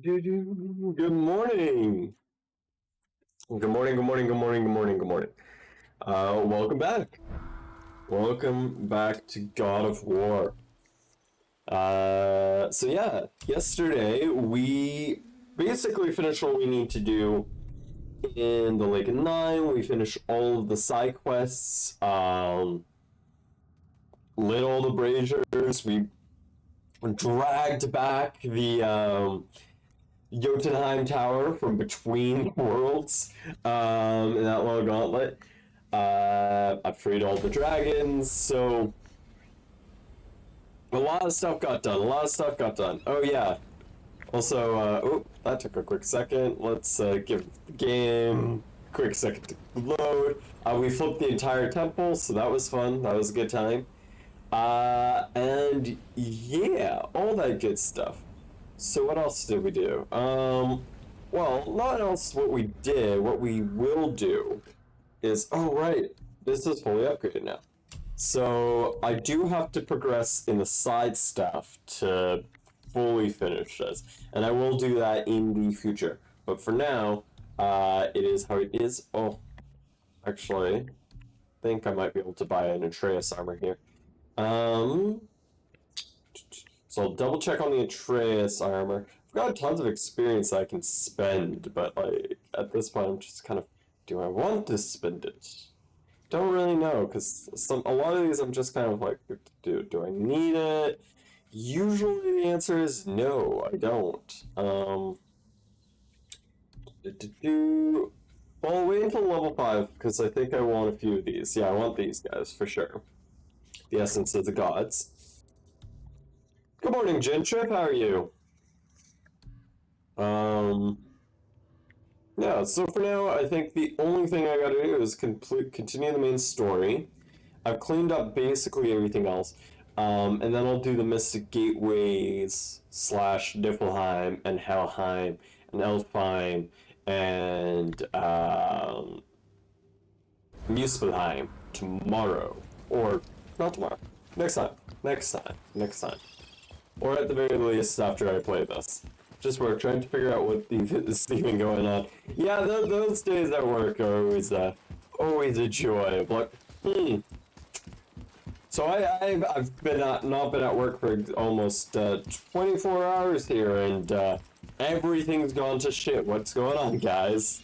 Good morning. Good morning, good morning, good morning, good morning, good morning. Welcome back. Welcome back to God of War. So yeah, yesterday we basically finished what we need to do in the Lake of Nine. We finished all of the side quests, lit all the braziers, we dragged back the Jotunheim Tower from between worlds in that little gauntlet. I freed all the dragons, so a lot of stuff got done. A lot of stuff got done. Oh yeah. Also, oh, that took a quick second. Let's give the game a quick second to load. We flipped the entire temple, so that was fun. That was a good time. And yeah, all that good stuff. So what else did we do? Well, not else what we did. What we will do is, oh right, this is fully upgraded now. So I do have to progress in the side stuff to fully finish this, and I will do that in the future. But for now, it is how it is. Oh, actually, I think I might be able to buy an Atreus armor here. So I'll double check on the Atreus armor. I've got tons of experience that I can spend, but like at this point, I'm just kind of, do I want to spend it? Don't really know, because a lot of these I'm just kind of like, do I need it? Usually the answer is no, I don't. Well, I'll wait until level 5, because I think I want a few of these. Yeah, I want these guys, for sure. The Essence of the Gods. Good morning, Gentrip, how are you? Yeah, so for now, I think the only thing I gotta do is continue the main story. I've cleaned up basically everything else. And then I'll do the Mystic Gateways slash Niflheim and Helheim and Elfheim and Muspelheim tomorrow. Or not tomorrow. Next time. Next time. Next time. Or at the very least after I play this. Just work, trying to figure out what is even going on. Yeah, those days at work are always a joy. But, So I've been not been at work for almost 24 hours here, and everything's gone to shit. What's going on, guys?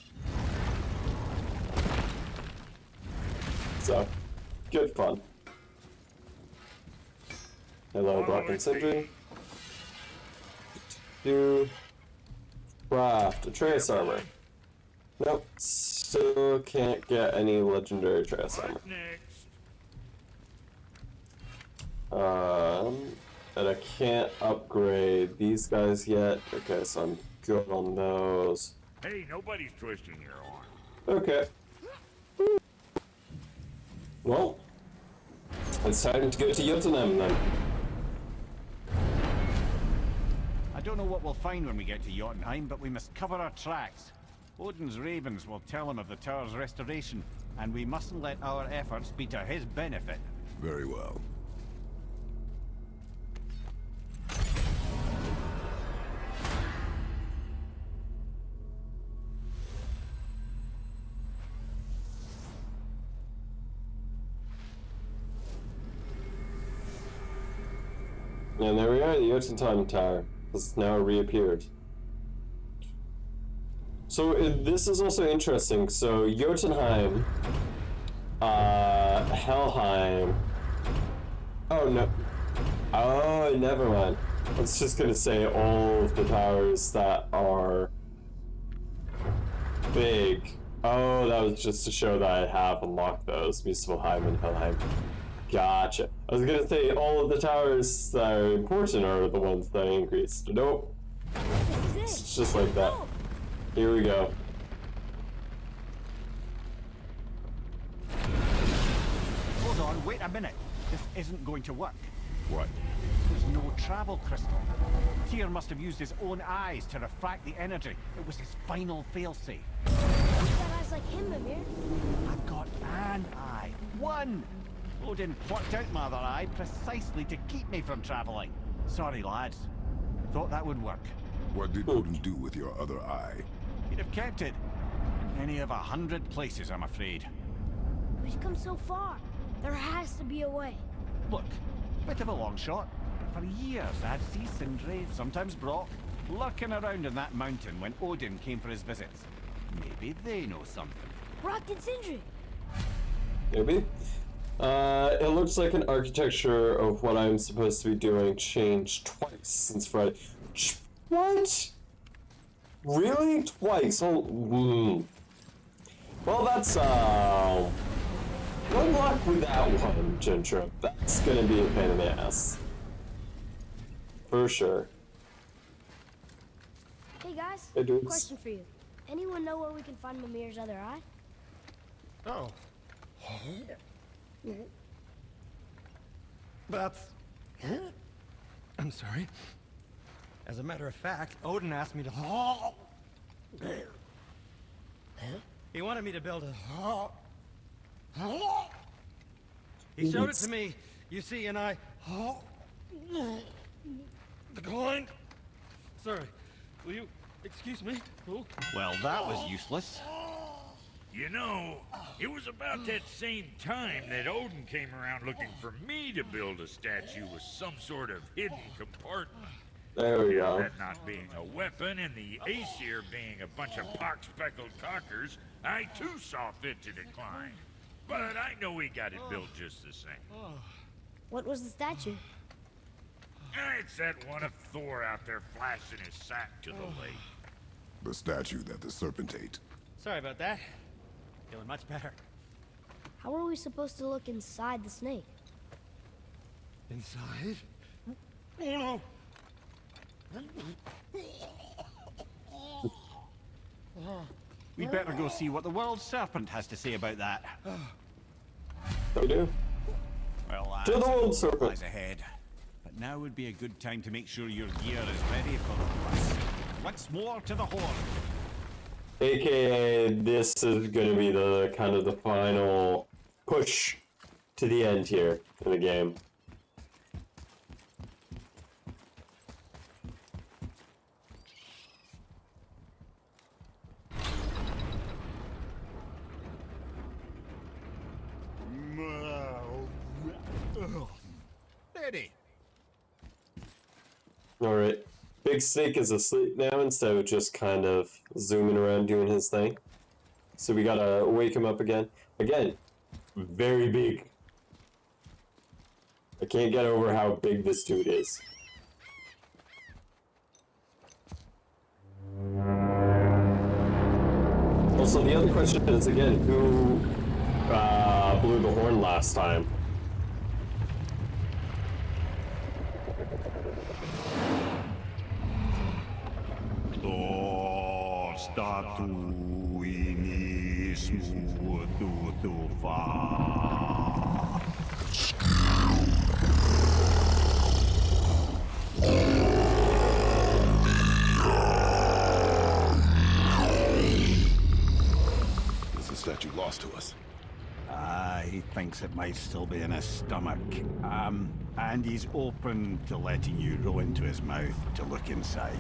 So, good fun. Hello, Brock and Sindri. Do craft Atreus armor. Nope, still can't get any legendary Atreus armor. And I can't upgrade these guys yet. Okay, so I'm good on those. Hey, nobody's twisting your arm. Okay. Well, it's time to go to Jotunheim then. I don't know what we'll find when we get to Jotunheim, but we must cover our tracks. Odin's ravens will tell him of the tower's restoration, and we mustn't let our efforts be to his benefit. Very well. And there we are, the Jotunheim Tower has now reappeared. So this is also interesting. So Jotunheim, Helheim. Oh no. Oh, never mind. I was just gonna say all of the towers that are big. Oh, that was just to show that I have unlocked those, Muspelheim and Helheim. Gotcha. I was gonna say all of the towers that are important are the ones that I increased. Nope. It's just like that. Here we go. Hold on, wait a minute. This isn't going to work. What? There's no travel crystal. Tyr must have used his own eyes to refract the energy. It was his final failsafe. You've got eyes like him, Mimir. I've got an eye. One! Odin plucked out my other eye precisely to keep me from traveling. Sorry, lads. Thought that would work. What did Odin do with your other eye? He'd have kept it. In any of 100 places, I'm afraid. We've come so far. There has to be a way. Look, bit of a long shot. For years, I had see Sindri, sometimes Brock, lurking around in that mountain when Odin came for his visits. Maybe they know something. Brock and Sindri. Maybe. It looks like an architecture of what I'm supposed to be doing changed twice since Friday. What? Really? Twice? Oh, Well, that's, good luck with that one, Ginger. That's gonna be a pain in the ass. For sure. Hey guys, Hey, dudes. question for you. Anyone know where we can find Mimir's other eye? Oh. That's... I'm sorry. As a matter of fact, Odin asked me to... He wanted me to build a... He showed it to me, you see, and I... declined. Sorry. Will you excuse me? Oh. Well, that was useless. You know, it was about that same time that Odin came around looking for me to build a statue with some sort of hidden compartment. There we go. That not being a weapon and the Aesir being a bunch of pock-speckled cockers, I too saw fit to decline. But I know he got it built just the same. What was the statue? It's that one of Thor out there flashing his sack to the lake. The statue that the serpent ate. Sorry about that. Feeling much better. How are we supposed to look inside the snake? Inside? Oh no! We'd better go see what the world serpent has to say about that. We do. Well, To the world serpent. lies ahead. But now would be a good time to make sure your gear is ready for the bus. Once more to the horn. AKA, this is gonna be the kind of the final push to the end here in the game. Ready. Alright. Big Snake is asleep now instead of just kind of zooming around doing his thing. So we gotta wake him up again. Again, very big. I can't get over how big this dude is. Also, the other question is, again, who blew the horn last time? Is the statue lost to us? He thinks it might still be in his stomach. And he's open to letting you roll into his mouth to look inside.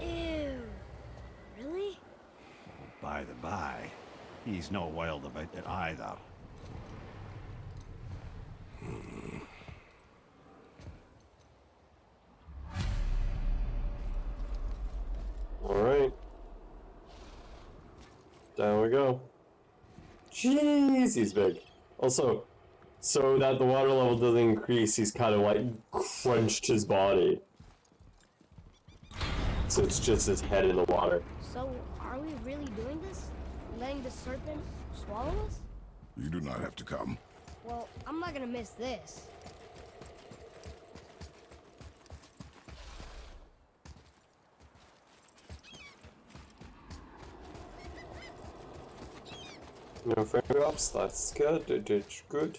Ew. Really? By the by, he's not wild about it either. Alright. Down we go. Jeez, he's big. Also, so that the water level doesn't increase, he's kind of like crunched his body. So it's just his head in the water. So, are we really doing this? Letting the serpent swallow us? You do not have to come. Well, I'm not gonna miss this. No frame drops, that's good, it's good.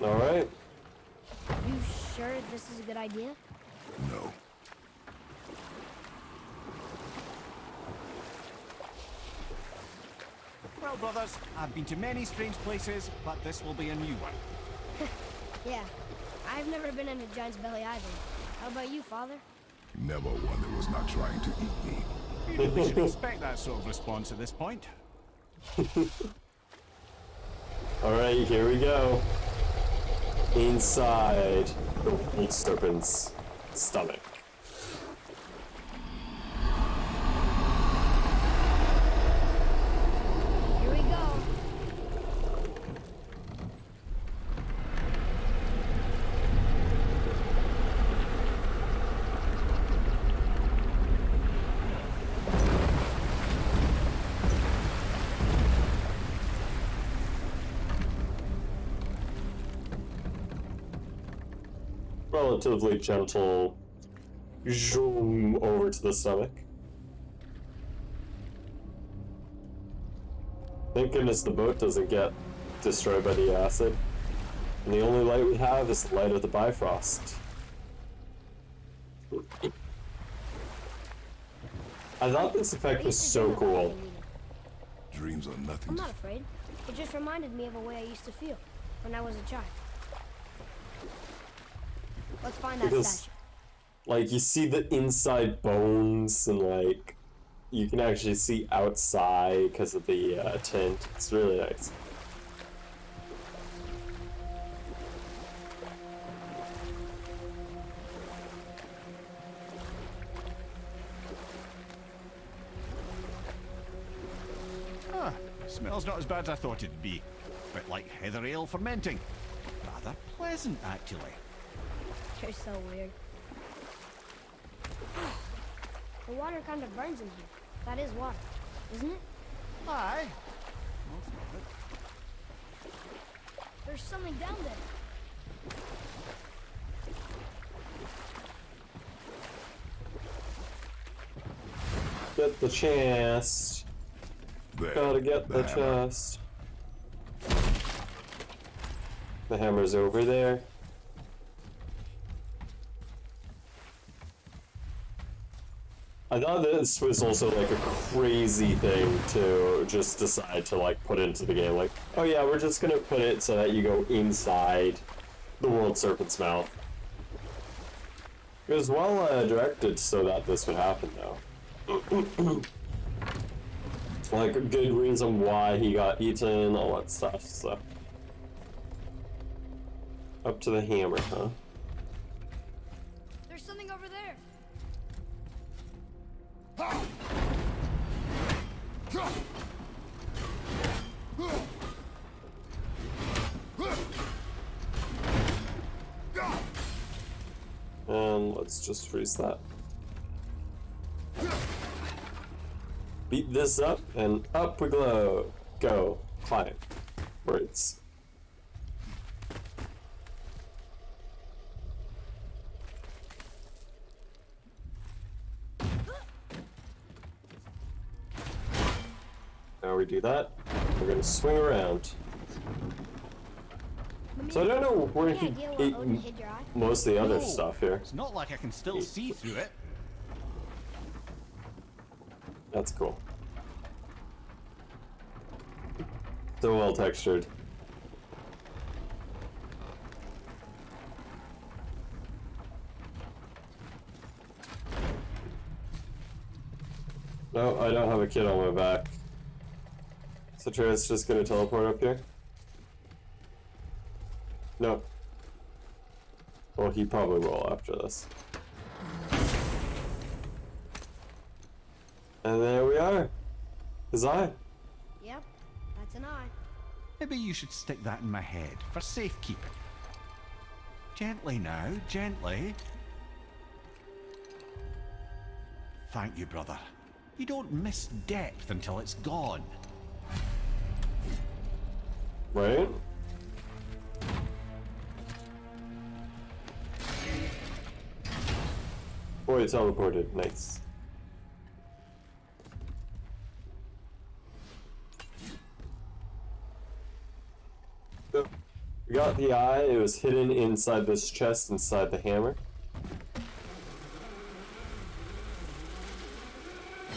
Alright. You sure this is a good idea? No. Well, brothers, I've been to many strange places, but this will be a new one. Yeah, I've never been in a giant's belly either. How about you, Father? Never one that was not trying to eat me. Maybe we should expect that sort of response at this point. Alright, here we go. Inside the old serpent's stomach. Here we go. Relatively gentle zoom over to the stomach. Thank goodness the boat doesn't get destroyed by the acid. And the only light we have is the light of the Bifrost. I thought this effect I was used to so dream about cool. being needed. Dreams are nothing I'm to not afraid. It just reminded me of a way I used to feel when I was a child. Let's find that Because, statue. like, you see the inside bones and, like, you can actually see outside because of the tint. It's really nice. Ah, smells not as bad as I thought it'd be. Bit like heather ale fermenting. Rather pleasant, actually. You're so weird. The water kind of burns in here. That is water, isn't it? Aye. Most of it. There's something down there. Get the chest. there. Gotta get the hammer. chest. The hammer's over there. I thought this was also like a crazy thing to just decide to like put into the game. Like, oh yeah, we're just gonna put it so that you go inside the World Serpent's mouth. It was well directed so that this would happen though. Like a good reason why he got eaten, all that stuff, so. Up to the hammer, huh? There's something over there. And let's just freeze that. Beat this up, and up we glow. Go. Climb. Words. Now we do that. We're gonna swing around. So I don't know where Any he idea where ate Odin hid your eye? most of the other No. stuff here. It's not like I can still see through it. That's cool. So well textured. No, I don't have a kid on my back. So Atreus just gonna teleport up here? No. Well, he probably will after this. And there we are. His eye. Yep, that's an eye. Maybe you should stick that in my head for safekeeping. Gently now, gently. Thank you, brother. You don't miss depth until it's gone. Right? Boy, it teleported. Nice. So, we got the eye. It was hidden inside this chest, inside the hammer.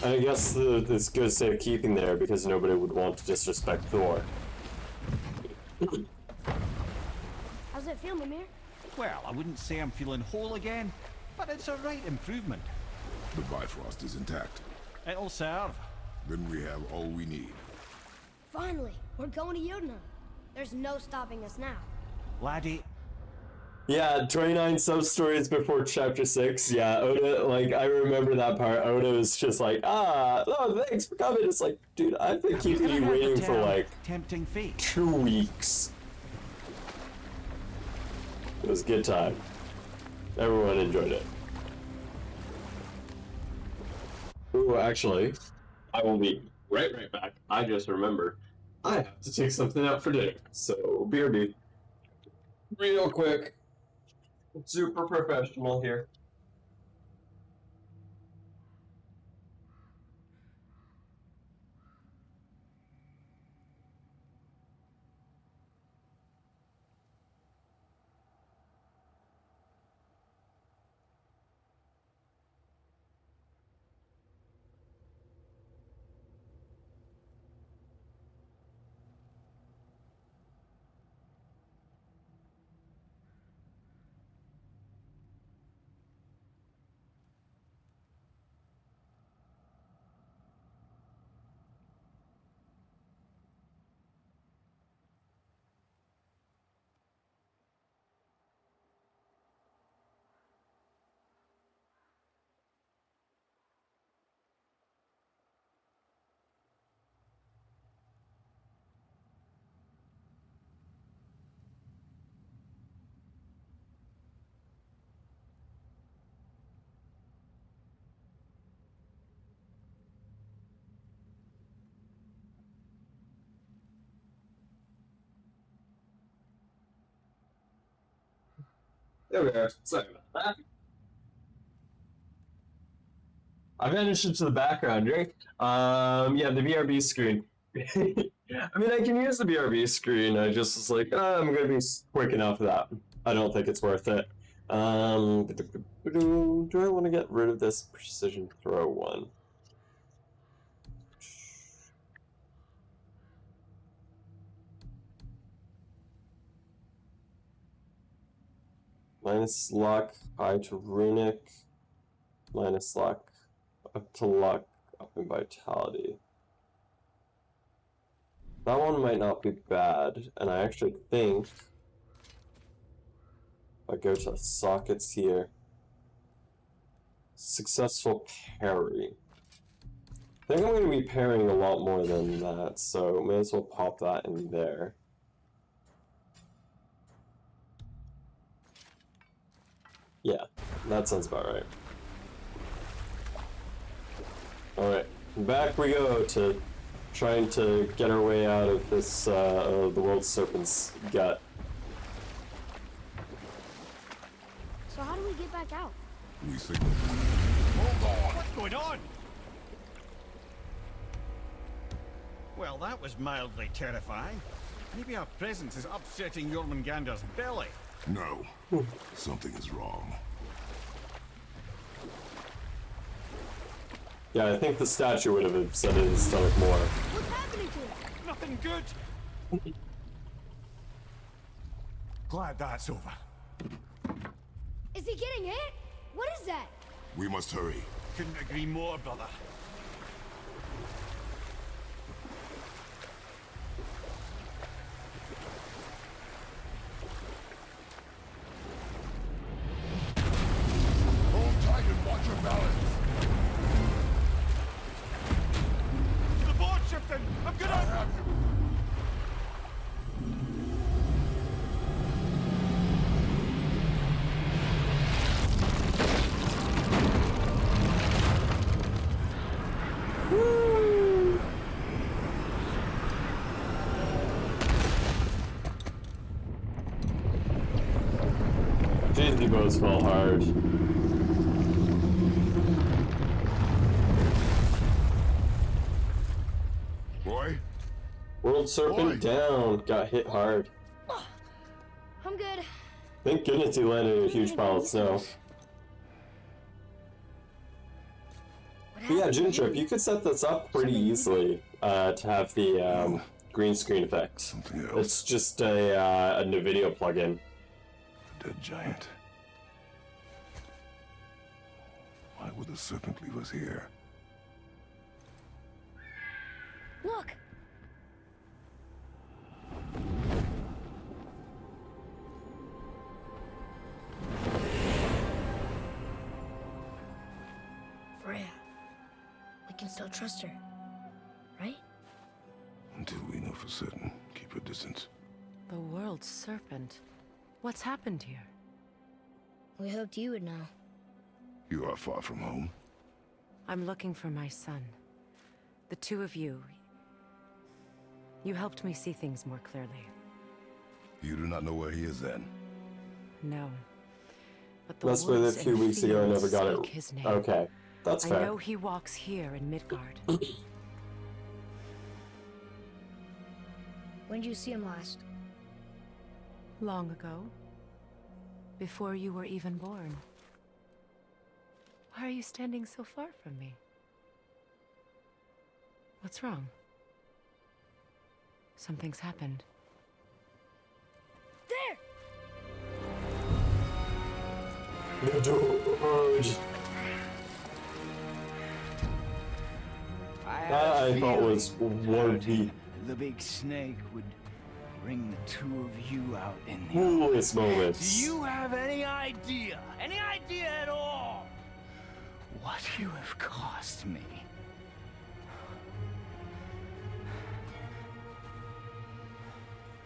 And I guess it's good safekeeping there because nobody would want to disrespect Thor. I How's it feel, Mimir? Well, I wouldn't say I'm feeling whole again, but it's a right improvement. The Bifrost is intact. It'll serve. Then we have all we need. Finally, we're going to Jotunheim. There's no stopping us now. Laddie, Yeah, 29 sub-stories before chapter 6. Yeah, Oda, like, I remember that part. Oda was just like, oh, thanks for coming. It's like, dude, I've been keeping you waiting for, like, tempting fate. 2 weeks. It was a good time. Everyone enjoyed it. Ooh, actually, I will be right back. I just remembered I have to take something out for dinner. So, BRB. Real quick. Super professional here. There we are. Sorry about that. I vanished into the background, right? Yeah, the BRB screen. I mean, I can use the BRB screen. I just was like, I'm gonna be quick enough for that. I don't think it's worth it. Do I want to get rid of this precision throw one? Minus luck, high to runic. Minus luck, up to luck, up in vitality. That one might not be bad, and I actually think if I go to sockets here, successful parry. I think I'm going to be parrying a lot more than that, so may as well pop that in there. Yeah, that sounds about right. Alright, back we go to trying to get our way out of this, the World Serpent's gut. So how do we get back out? We signal. What's going on? Well, that was mildly terrifying. Maybe our presence is upsetting Jormungandr's belly. No. Something is wrong. Yeah, I think the statue would have upset his stomach more. What's happening to him? Nothing good. Glad that's over. Is he getting hit? What is that? We must hurry. Couldn't agree more, brother. Hold tight and watch your balance. The board shifting! I'm I gonna... have you. Jeez, the boats fell hard. Boy, World Serpent Boy. down. Got hit hard. I'm good. Thank goodness he landed in a huge pile of snow. What But yeah, happened to Jin Trip, him? you could set this up pretty easily to have the green screen effect. something else. It's just a NVIDIA plugin. dead giant. Why would the serpent leave us here? Look! Freya. We can still trust her, right? Until we know for certain, keep her distance. The world's serpent. What's happened here? We hoped you would know. You are far from home. I'm looking for my son. The two of you. You helped me see things more clearly. You do not know where he is then? No. But the That's why a woods few and weeks ago I never fields got speak it. his name. Okay, that's I fair. know he walks here in Midgard. When did you see him last? Long ago. Before you were even born. Why are you standing so far from me? What's wrong? Something's happened. There! The George. I thought was worthy. The big snake would bring the two of you out in the Coolest Do moments. you have any idea at all, what you have cost me?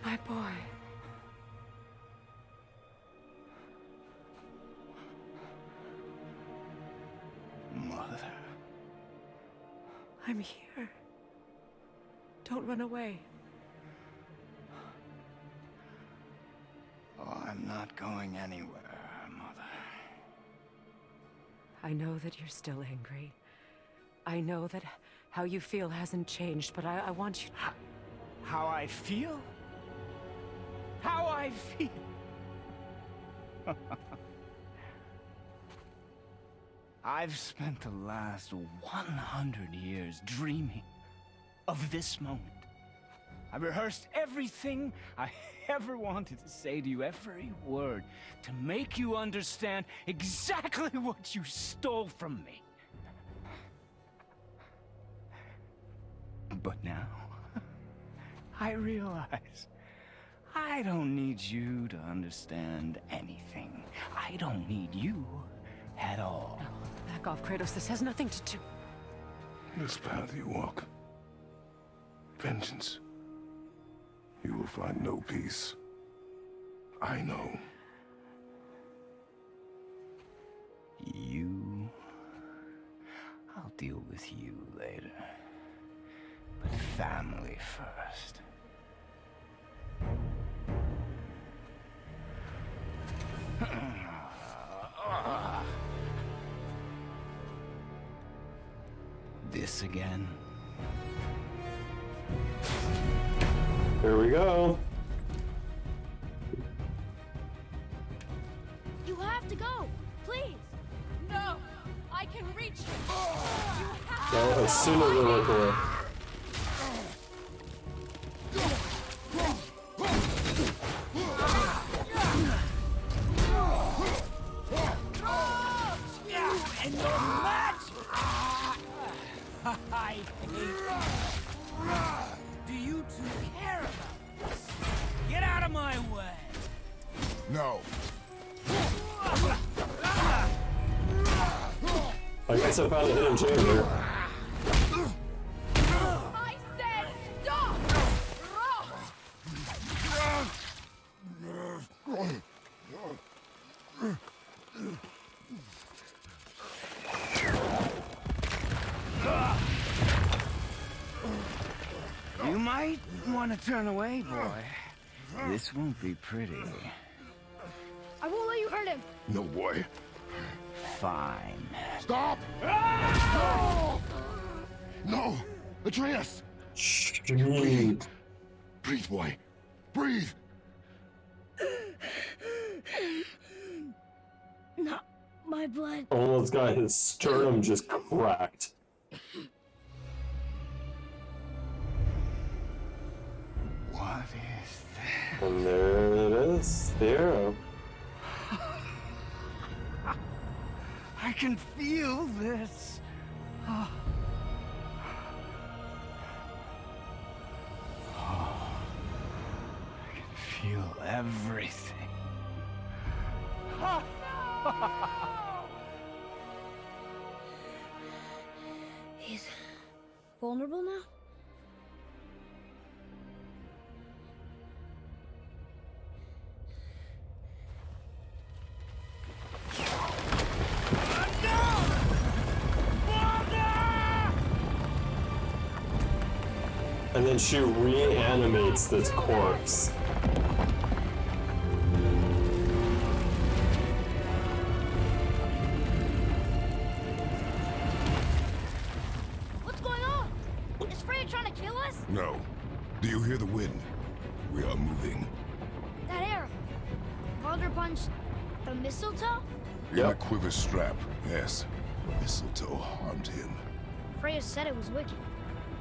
My boy. Mother. I'm here. Don't run away. Oh, I'm not going anywhere, Mother. I know that you're still angry. I know that how you feel hasn't changed, but I want you to... How I feel? How I feel? I've spent the last 100 years dreaming of this moment. I rehearsed everything I ever wanted to say to you, every word, to make you understand exactly what you stole from me. But now, I realize I don't need you to understand anything. I don't need you at all. No, back off, Kratos. This has nothing to do... This path you walk. Vengeance. You will find no peace. I know. You... I'll deal with you later. But family first. This again? Here we go. You have to go! Please! No! I can reach him! Well, as soon as I look away. And your match! I hate you. Do you two care about this? Get out of my way! No. I guess I found a hidden chamber. I said stop! You might want to turn away, boy. This won't be pretty. I won't let you hurt him! No, boy. Fine. Stop! No! No! Atreus! Breathe. Breathe, boy. Breathe! Not my blood. Almost got his sternum just cracked. What is that? And there it is. The arrow. can feel this. I can feel everything. He's vulnerable now? And then she reanimates this corpse. What's going on? Is Freya trying to kill us? No. Do you hear the wind? We are moving. That arrow. Baldur punched the mistletoe? In Yep. a quiver strap, yes. Mistletoe harmed him. Freya said it was wicked.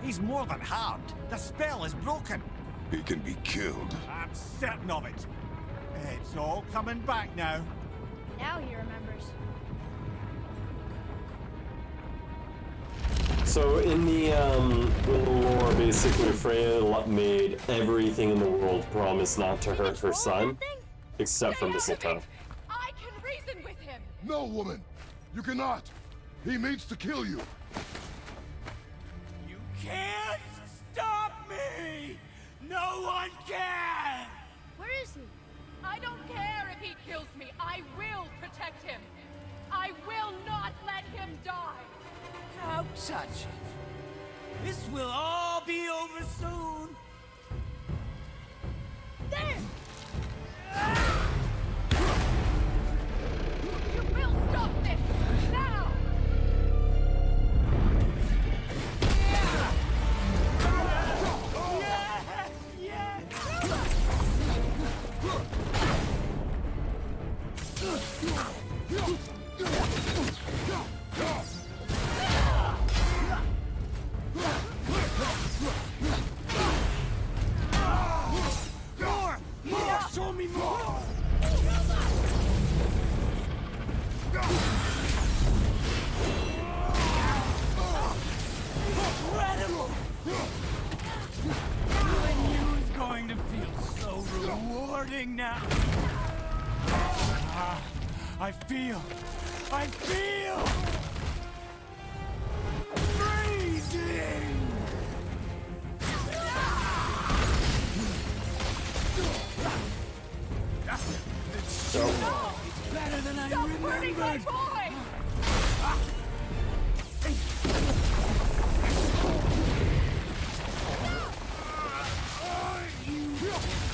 He's more than harmed. The spell is broken. He can be killed. I'm certain of it. It's all coming back now. Now he remembers. So in the lore, basically Freya made everything in the world promise not to hurt her son, except for mistletoe. I can reason with him. No, woman! You cannot! He means to kill you! You can't stop me! No one can! Where is he? I don't care if he kills me. I will protect him. I will not let him die. Don't touch it. This will all be over soon. There! You will stop this now. More! Show me more! Incredible! I knew it was going to feel so rewarding now. I feel freezing! It's better than I Stop hurting my remembered! boy.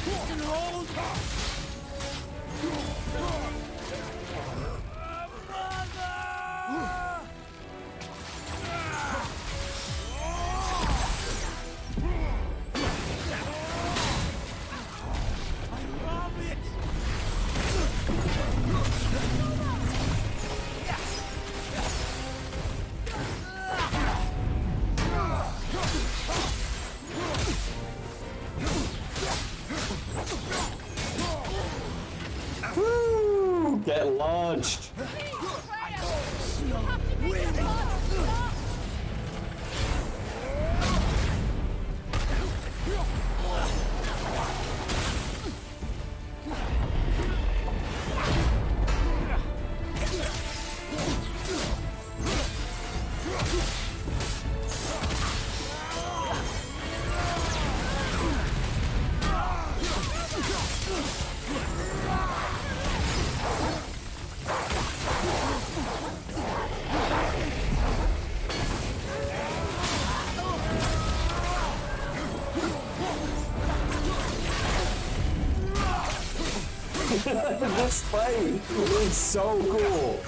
Distant hold! Brother! I love it! Woo! Get launched. Freya, you have to make your father stop. This fight is so cool.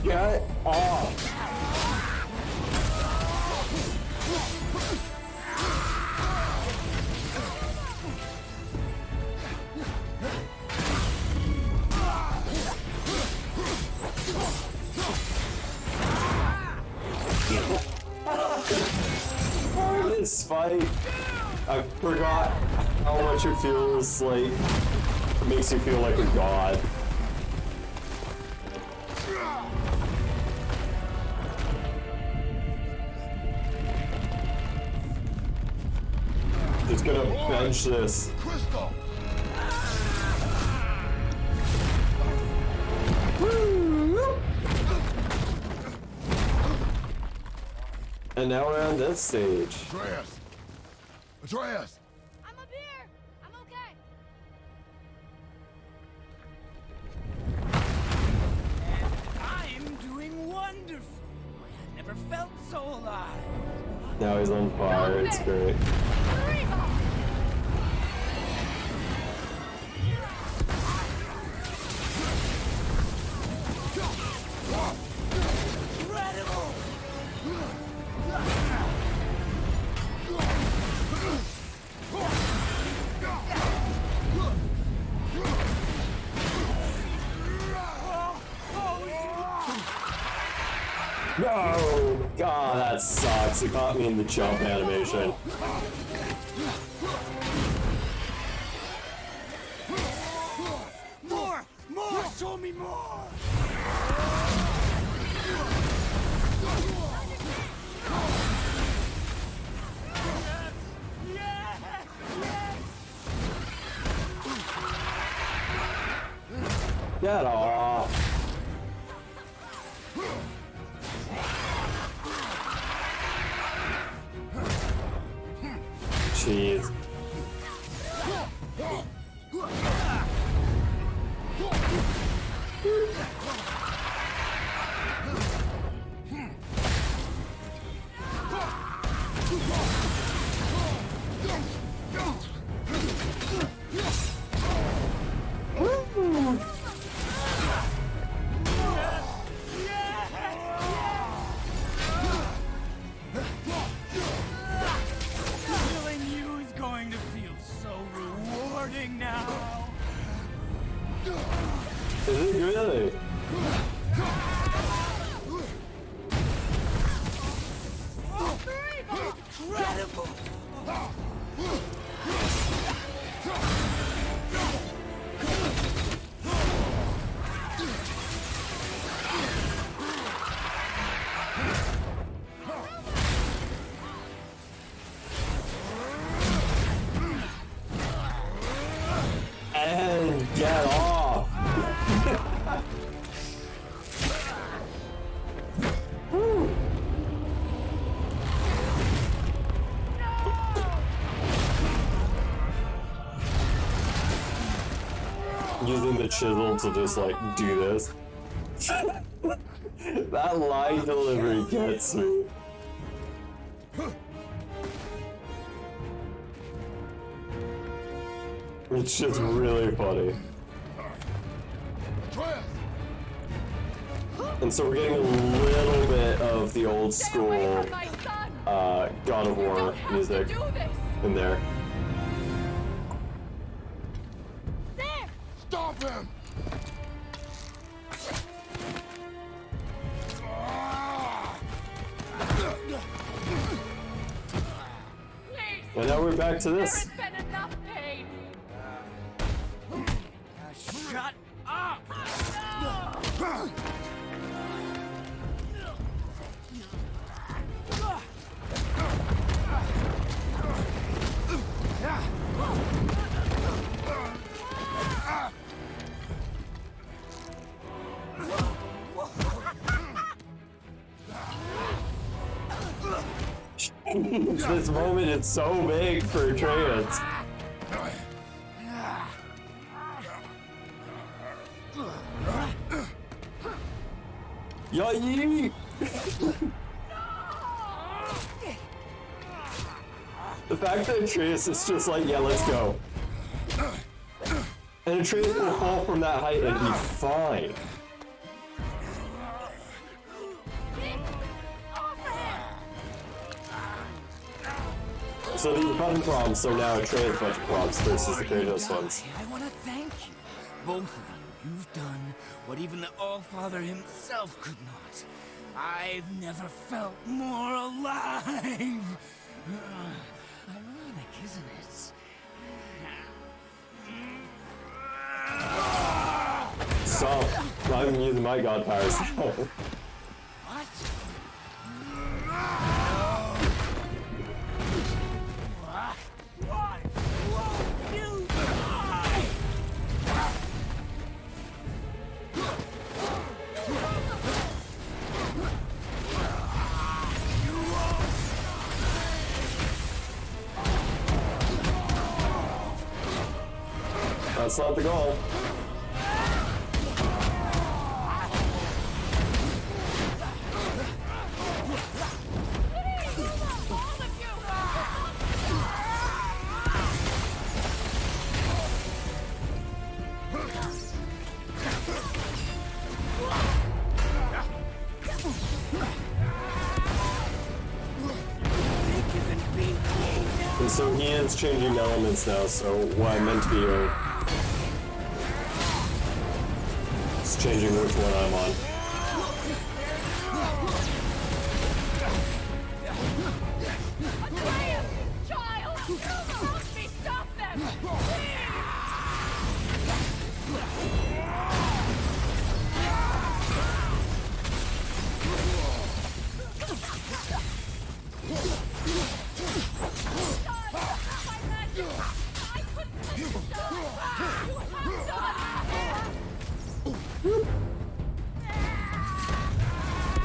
Get off! This fight, I forgot how much it feels like. It makes you feel like a god. Just gonna bench this. Crystal! And now we're on this stage. Atreus! Atreus! I'm up here. I'm okay. I'm doing wonderful. I've never felt so alive. Now he's on fire, it's great. Incredible! No! God, that sucks. It caught me in the jump animation. More! More! Show me more! Get off! Jeez. Killing you is going to feel so rewarding now. Is it really? Incredible! And get off! Whew. Using the chisel to just like do this. That line delivery gets me. It's just really funny. Atreus! And so we're getting a little bit of the old Stay away school from my son! God of You War don't have music to do this! in there. There! Stop him! Please! And now we're back to There this. has been enough pain! Shut up! This moment is so big for Atreus. Yay! The fact that Atreus is just like, yeah, let's go. And Atreus will fall from that height and be fine. So these button prompts are now Atreus button prompts versus the Kratos ones. I want to thank you, both of you. You've done what even the Allfather himself could not. I've never felt more alive. Ironic, isn't it? Stop. I'm using my god powers. What? What? Won't you die? That's not the goal. And so he is changing elements now, so what I meant to be is changing which one I'm on. Atreus! Child! Help me stop them!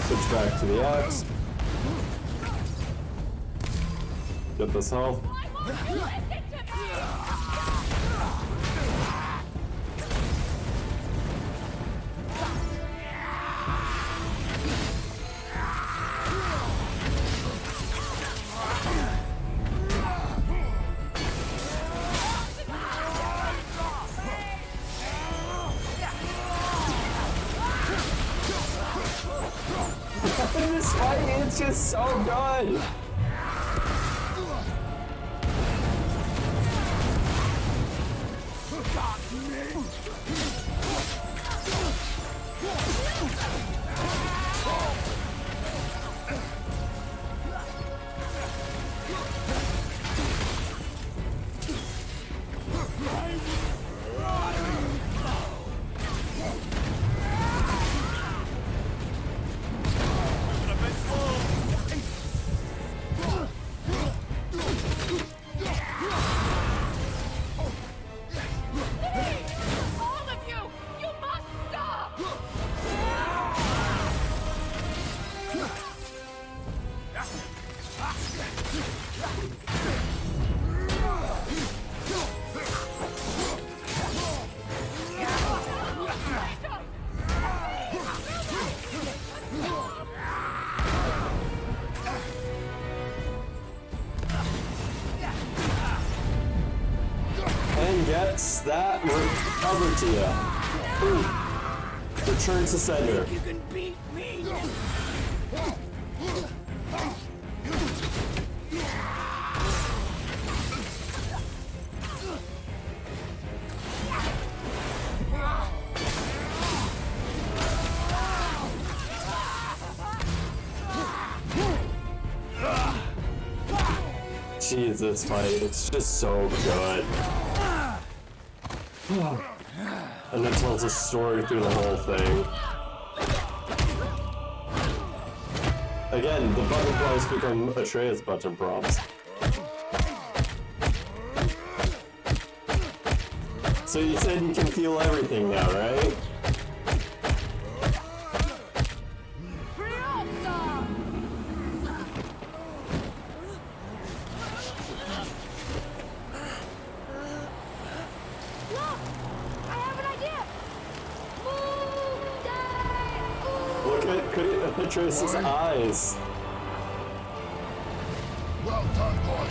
Switch back to the axe. Get this health. I want you to listen to me! This fight is just so good! All of you! You must stop! And gets that recovered to you. Ooh. Return to sender. You can beat me. Jeez, this fight, it's just so good. And it tells a story through the whole thing. Again, the button prompts become Atreus button prompts. So you said you can feel everything now, right? Look! I have an idea! Move! Look at Atreus' eyes. Well done, boy.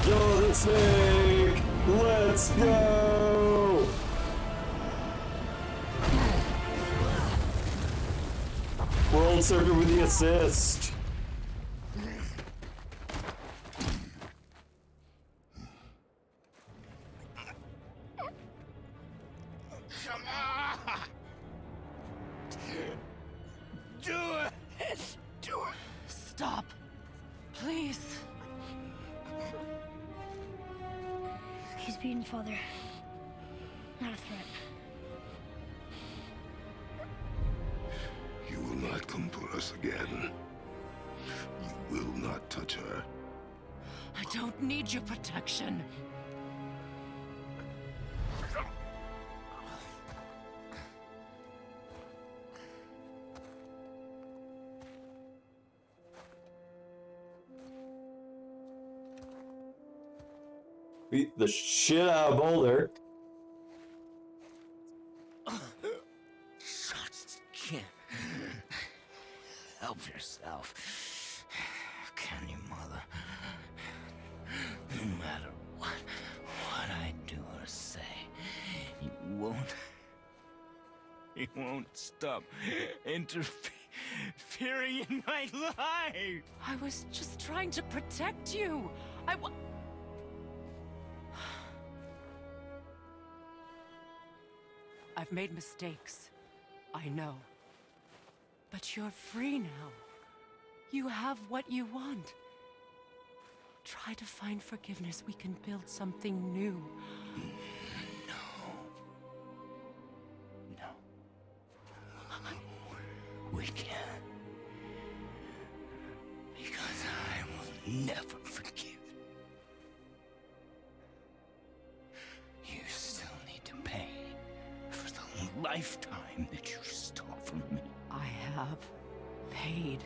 Yo, the snake! Let's go! World Serpent with the assist. Come on! Do it! Do it! Stop. Please. He's beaten Father. Not a threat. You will not come for us again. You will not touch her. I don't need your protection. Beat the shit out of Boulder. Just can't help yourself. Can you, Mother? No matter what I do or say, you won't stop interfering in my life. I was just trying to protect you. I've made mistakes. I know. But you're free now. You have what you want. Try to find forgiveness. We can build something new. No. We can't. Because I will never forgive. You still need to pay for the lifetime that you stole from me. I have paid.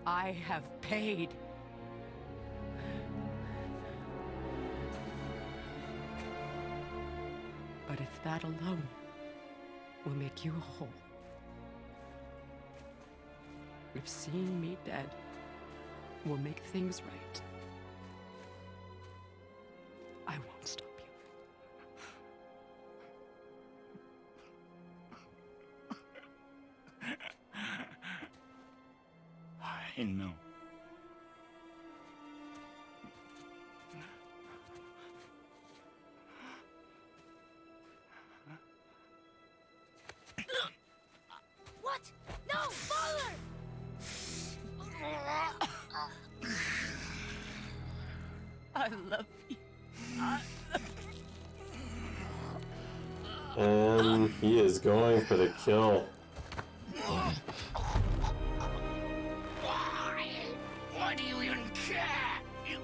I have paid. But if that alone will make you whole, if seeing me dead will make things right, I won't stop you. I know. What? No, Father! I love you. And he is going for the kill. Why do you even care? You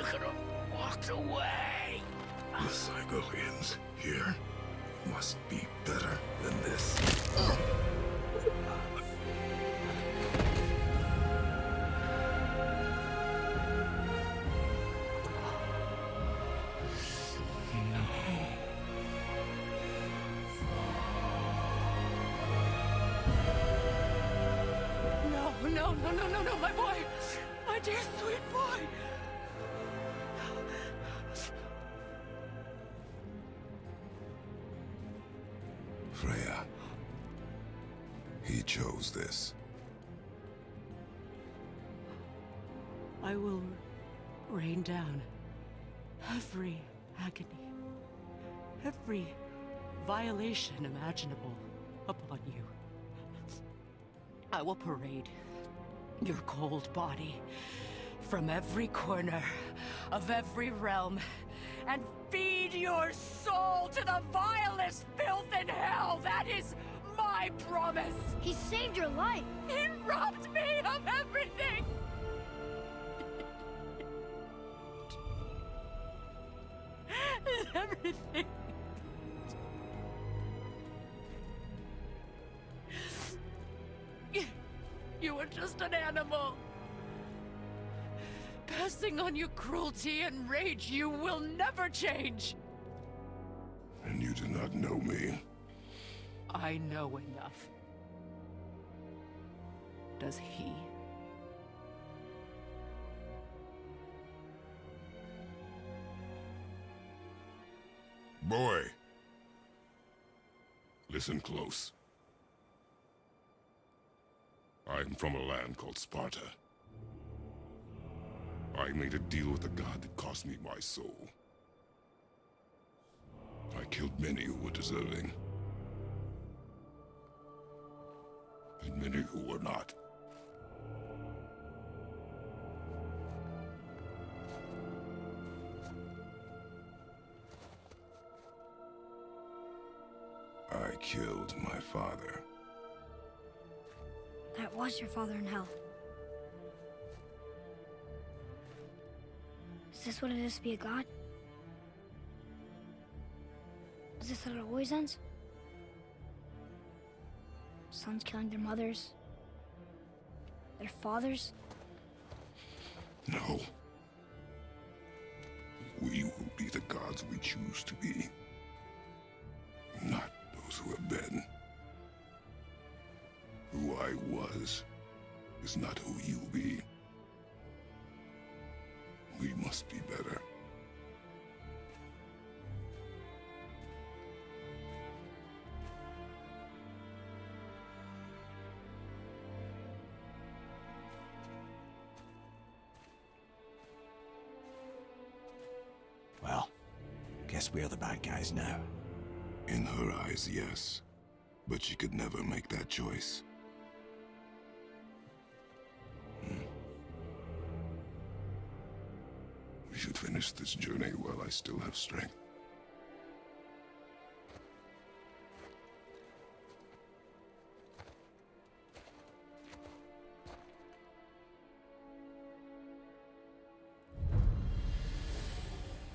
could have walked away. The Cygolians here must be better than this. No, my boy! My dear sweet boy! Freya. He chose this. I will rain down every agony, every violation imaginable upon you. I will parade your cold body from every corner of every realm and feed your soul to the vilest filth in hell. That is my promise. He saved your life. He robbed me of everything. Everything. You were just an animal. Passing on your cruelty and rage, you will never change. And you do not know me. I know enough. Does he? Boy. Listen close. I'm from a land called Sparta. I made a deal with the god that cost me my soul. I killed many who were deserving. And many who were not. I killed my father. That was your father in hell. Is this what it is to be a god? Is this how it always ends? Sons killing their mothers? Their fathers? No. We will be the gods we choose to be. Not those who have been. Who I was is not who you be. We must be better. Well, guess we're the bad guys now. In her eyes, yes. But she could never make that choice. We should finish this journey while I still have strength.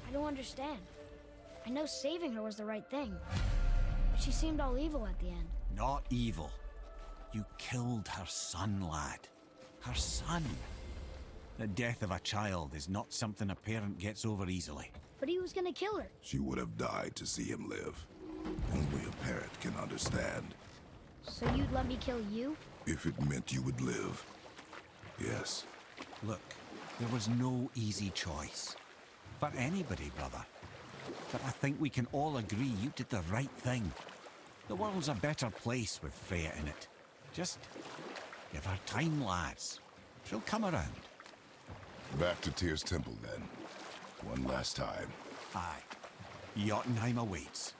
I don't understand. I know saving her was the right thing. But she seemed all evil at the end. Not evil. You killed her son, lad. Her son. The death of a child is not something a parent gets over easily. But he was gonna kill her. She would have died to see him live. Only a parent can understand. So you'd let me kill you? If it meant you would live. Yes. Look, there was no easy choice. For anybody, brother. But I think we can all agree you did the right thing. The world's a better place with Freya in it. Just give her time, lads. She'll come around. Back to Tyr's temple, then. One last time. Aye. Jotunheim awaits.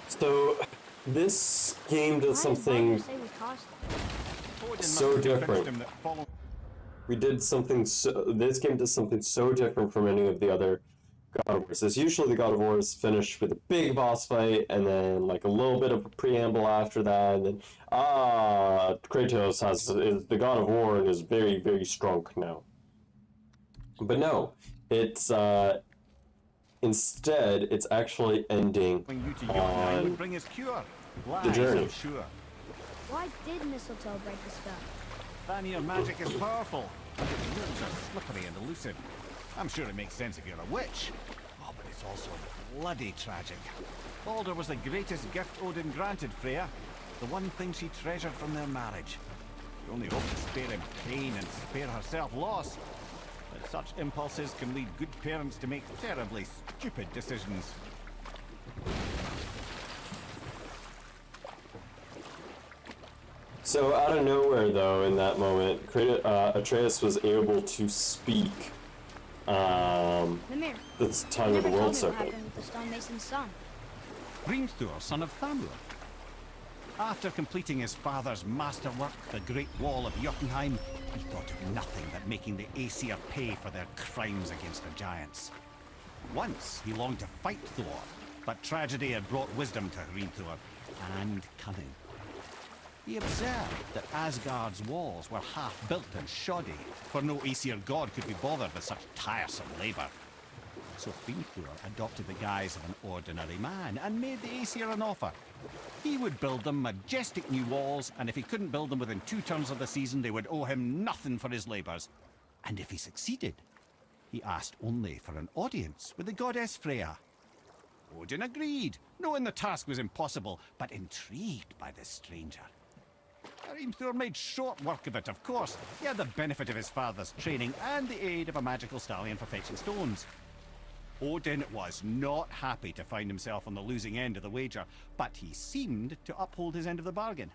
So, this game does Why did something Baldur say we cost him? Odin So must have convinced different. him that follow- we did something so this game does something so different from any of the other God of Wars. It's usually the God of Wars finish with a big boss fight and then like a little bit of a preamble after that, and then Kratos is the God of War and is very, very strong now. But no, it's instead it's actually ending you to Jotunheim on would bring us cure. Lies, journey. I'm sure. Why did mistletoe break the spell? Vanir magic is powerful. The moves are slippery and elusive. I'm sure it makes sense if you're a witch. Oh, but it's also bloody tragic. Baldur was the greatest gift Odin granted Freya. The one thing she treasured from their marriage. She only hoped to spare him pain and spare herself loss. But such impulses can lead good parents to make terribly stupid decisions. So out of nowhere, though, in that moment, Atreus was able to speak. Mimir. This time You of the never World told me what Serpent. happened with the stonemason's son. Hrimthur, son of Thamur. After completing his father's masterwork, the Great Wall of Jotunheim, he thought of nothing but making the Aesir pay for their crimes against the giants. Once he longed to fight Thor, but tragedy had brought wisdom to Hrimthur, and cunning. He observed that Asgard's walls were half-built and shoddy, for no Aesir god could be bothered with such tiresome labor. So Hrimthur adopted the guise of an ordinary man and made the Aesir an offer. He would build them majestic new walls, and if he couldn't build them within 2 turns of the season, they would owe him nothing for his labors. And if he succeeded, he asked only for an audience with the goddess Freya. Odin agreed, knowing the task was impossible, but intrigued by this stranger. Hrimthur made short work of it, of course. He had the benefit of his father's training and the aid of a magical stallion for fetching stones. Odin was not happy to find himself on the losing end of the wager, but he seemed to uphold his end of the bargain.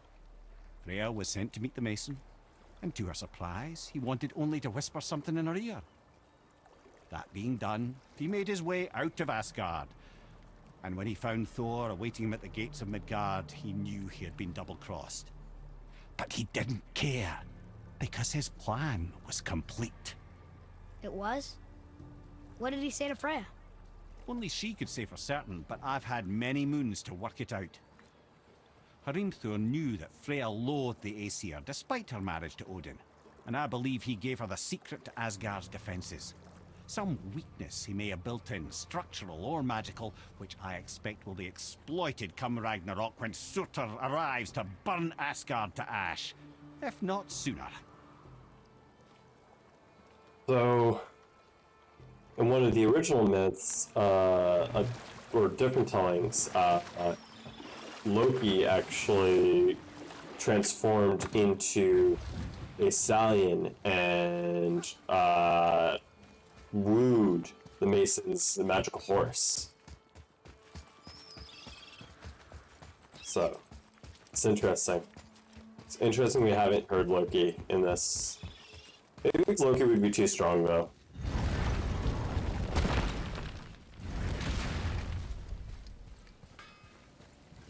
Freya was sent to meet the mason, and to her surprise, he wanted only to whisper something in her ear. That being done, he made his way out of Asgard, And when he found Thor awaiting him at the gates of Midgard, he knew he had been double-crossed. But he didn't care, because his plan was complete. It was? What did he say to Freya? Only she could say for certain, but I've had many moons to work it out. Hrimthur knew that Freya loathed the Aesir, despite her marriage to Odin, and I believe he gave her the secret to Asgard's defenses. Some weakness he may have built in, structural or magical, which I expect will be exploited come Ragnarok when Surtur arrives to burn Asgard to ash, if not sooner. So, in one of the original myths, or different tellings, Loki actually transformed into a stallion and wooed the Mason's magical horse. So, it's interesting. It's interesting we haven't heard Loki in this. Maybe Loki would be too strong, though.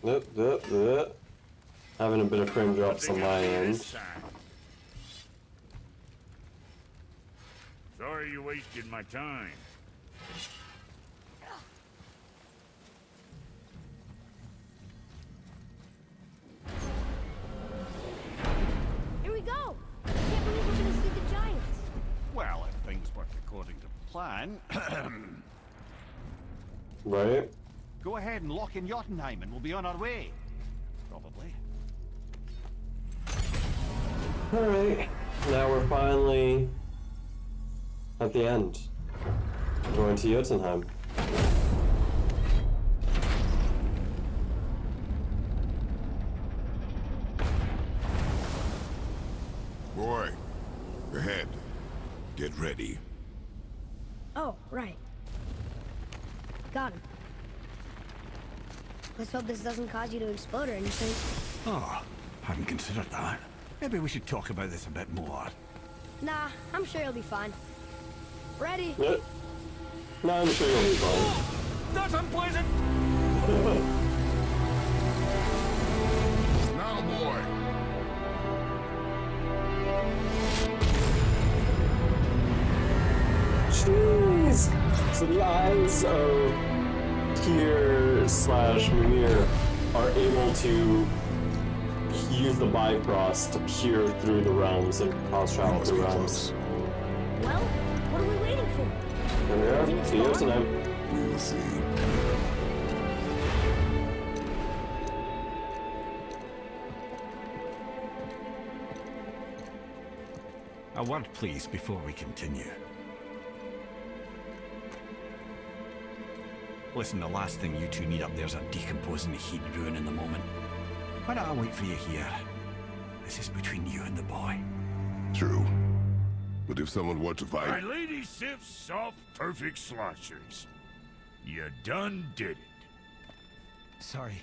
Nope. Having a bit of frame drops on my end. Sorry you wasted my time. Here we go! I can't believe we're gonna see the giants. Well, if things work according to plan, Right? go ahead and lock in Jotunheim and we'll be on our way. Probably. Alright. Now we're finally at the end. Going to Jotunheim. Boy, ahead. Get ready. Oh, right. Got him. Let's hope this doesn't cause you to explode or anything. Oh, hadn't considered that. Maybe we should talk about this a bit more. Nah, I'm sure you'll be fine. Ready? Yep. No, I'm sure you'll be fine. That's unpleasant! Now, boy. Jeez! So the eyes of Tyr/Mimir are able to use the Bifrost to peer through the realms and cause travel Must through be realms. close. Well, what are we waiting for? There we are. See you tonight. We will see. A word, please, before we continue. Listen, the last thing you two need up there's a decomposing heat ruining the moment. Why don't I wait for you here? This is between you and the boy. True. But if someone were to My fight, lady sips soft, perfect sloshers. You done did it. Sorry.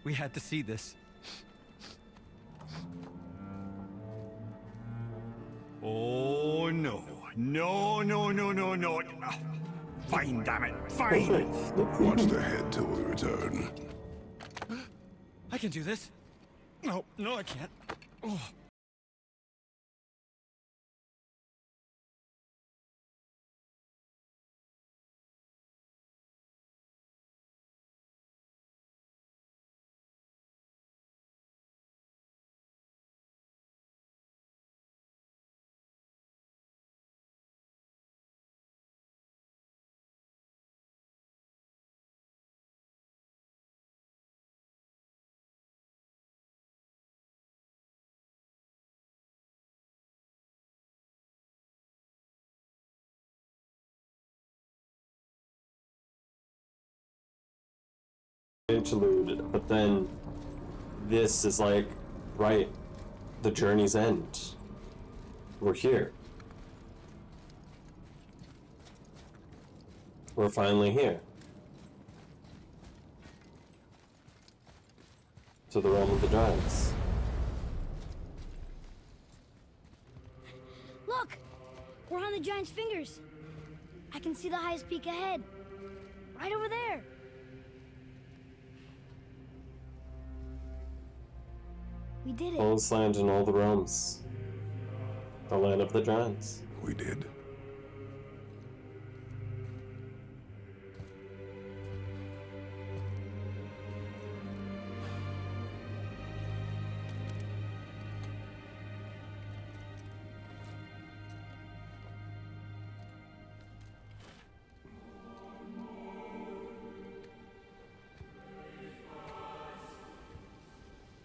We had to see this. Oh, no. No, no, no, no, no. Ah, fine, damn it. Fine. watch the head till we return. I can do this. No, no, I can't. Oh. Interlude, but then this is like, right, the journey's end. We're here. We're finally here. To the realm of the giants. Look! We're on the giant's fingers. I can see the highest peak ahead. Right over there. We did it. All this land in all the realms. The land of the giants. We did.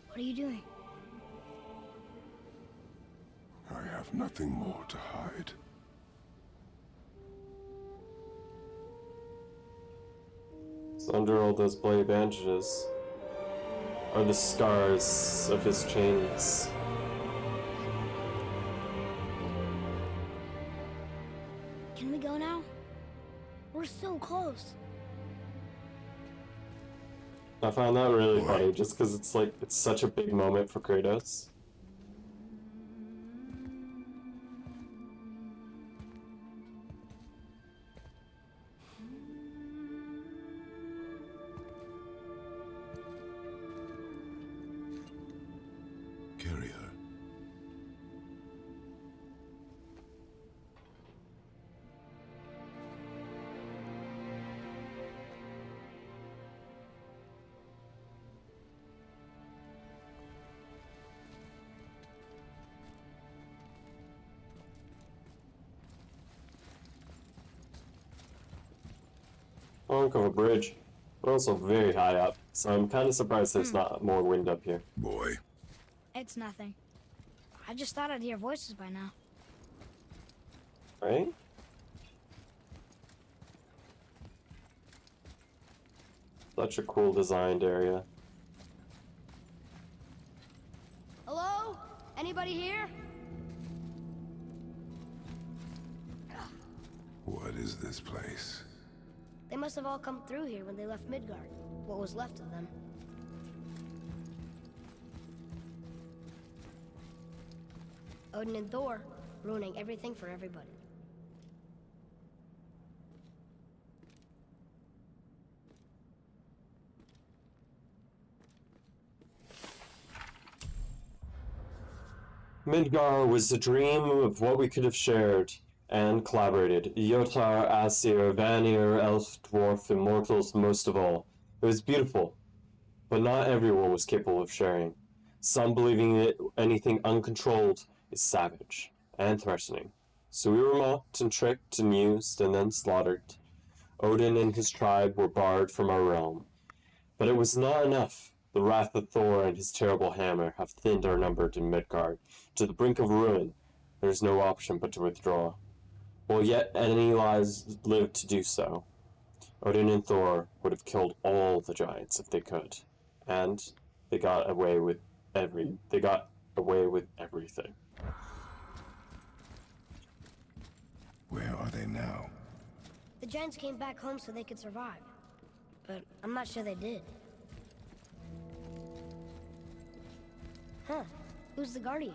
What are you doing? I have nothing more to hide. So under all those bloody bandages are the scars of his chains. Can we go now? We're so close. I found that really funny just because it's like, it's such a big moment for Kratos. Carry her. Hunk of a bridge. We're also very high up, so I'm kind of surprised there's not more wind up here. Boy, It's nothing. I just thought I'd hear voices by now. Right? Such a cool designed area. Hello? Anybody here? what is this place? They must have all come through here when they left Midgard. What was left of them. Odin and Thor, ruining everything for everybody. Midgar was the dream of what we could have shared and collaborated. Jotar, Aesir, Vanir, Elf, Dwarf, Immortals, most of all. It was beautiful, but not everyone was capable of sharing. Some believing that anything uncontrolled is savage and threatening. So we were mocked and tricked and used and then slaughtered. Odin and his tribe were barred from our realm. But it was not enough. The wrath of Thor and his terrible hammer have thinned our number in Midgard. To the brink of ruin, there is no option but to withdraw. While yet any lives lived to do so, Odin and Thor would have killed all the giants if they could. And they got away with everything. Where are they now? The giants came back home so they could survive. But I'm not sure they did. Huh. Who's the Guardian?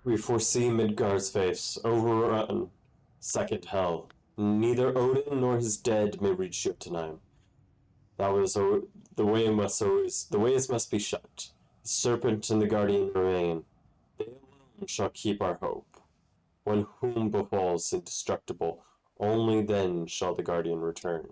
We foresee Midgard's face, overrun, second hell. Neither Odin nor his dead may reach Jotunheim. That was the way must be shut. The serpent and the guardian remain. They alone shall keep our hope. When whom befalls indestructible, only then shall the guardian return.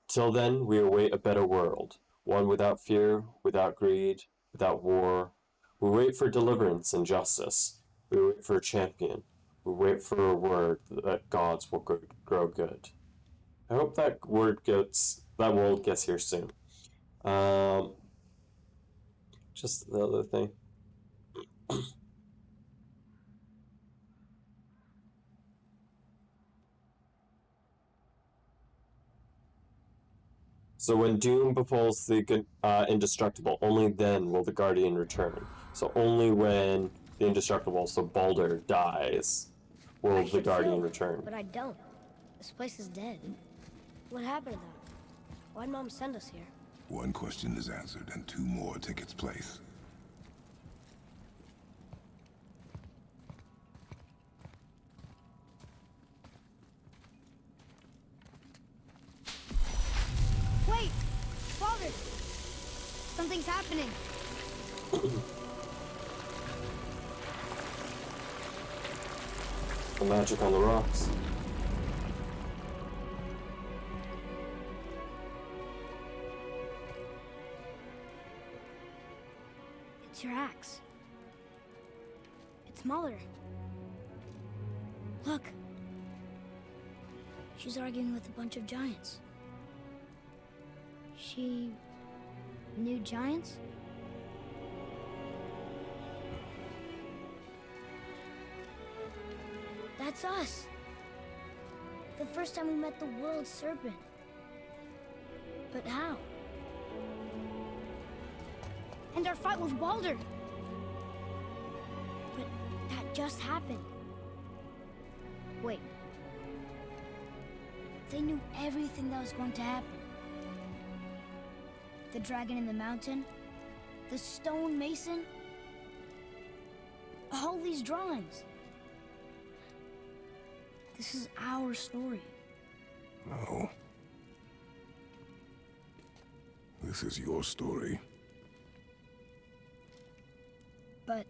Till then, we await a better world, one without fear, without greed, without war. We wait for deliverance and justice. We wait for a champion. We wait for a word that gods will grow good. I hope that world gets here soon. Just the other thing. So when doom befalls the indestructible, only then will the guardian return. So only when the indestructible, so Baldur, dies, will the guardian return. But I don't. This place is dead. What happened to them? Why'd Mom send us here? One question is answered and two more take its place. water! Something's happening. The magic on the rocks. It's your axe. It's Mother. Look. She's arguing with a bunch of giants. She knew giants? That's us. The first time we met the world serpent. But how? And our fight with Baldur. But that just happened. Wait. They knew everything that was going to happen. The dragon in the mountain, the stone mason, all these drawings. This is our story. No. This is your story. But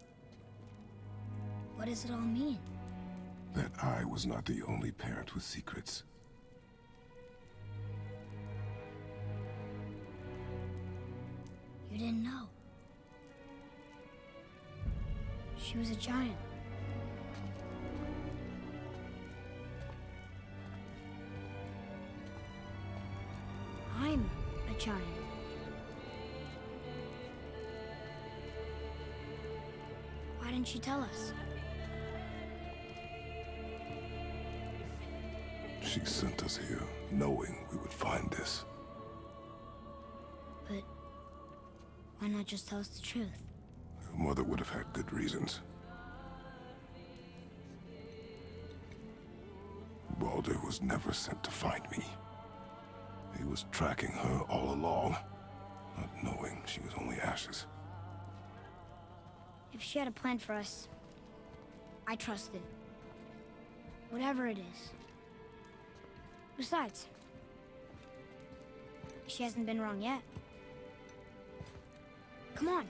what does it all mean? That I was not the only parent with secrets. You didn't know. She was a giant. I'm a giant. Why didn't she tell us? She sent us here, knowing we would find this. But why not just tell us the truth? Your mother would have had good reasons. Baldur was never sent to find me. He was tracking her all along, not knowing she was only ashes. If she had a plan for us, I trust it. Whatever it is. Besides, she hasn't been wrong yet. Come on.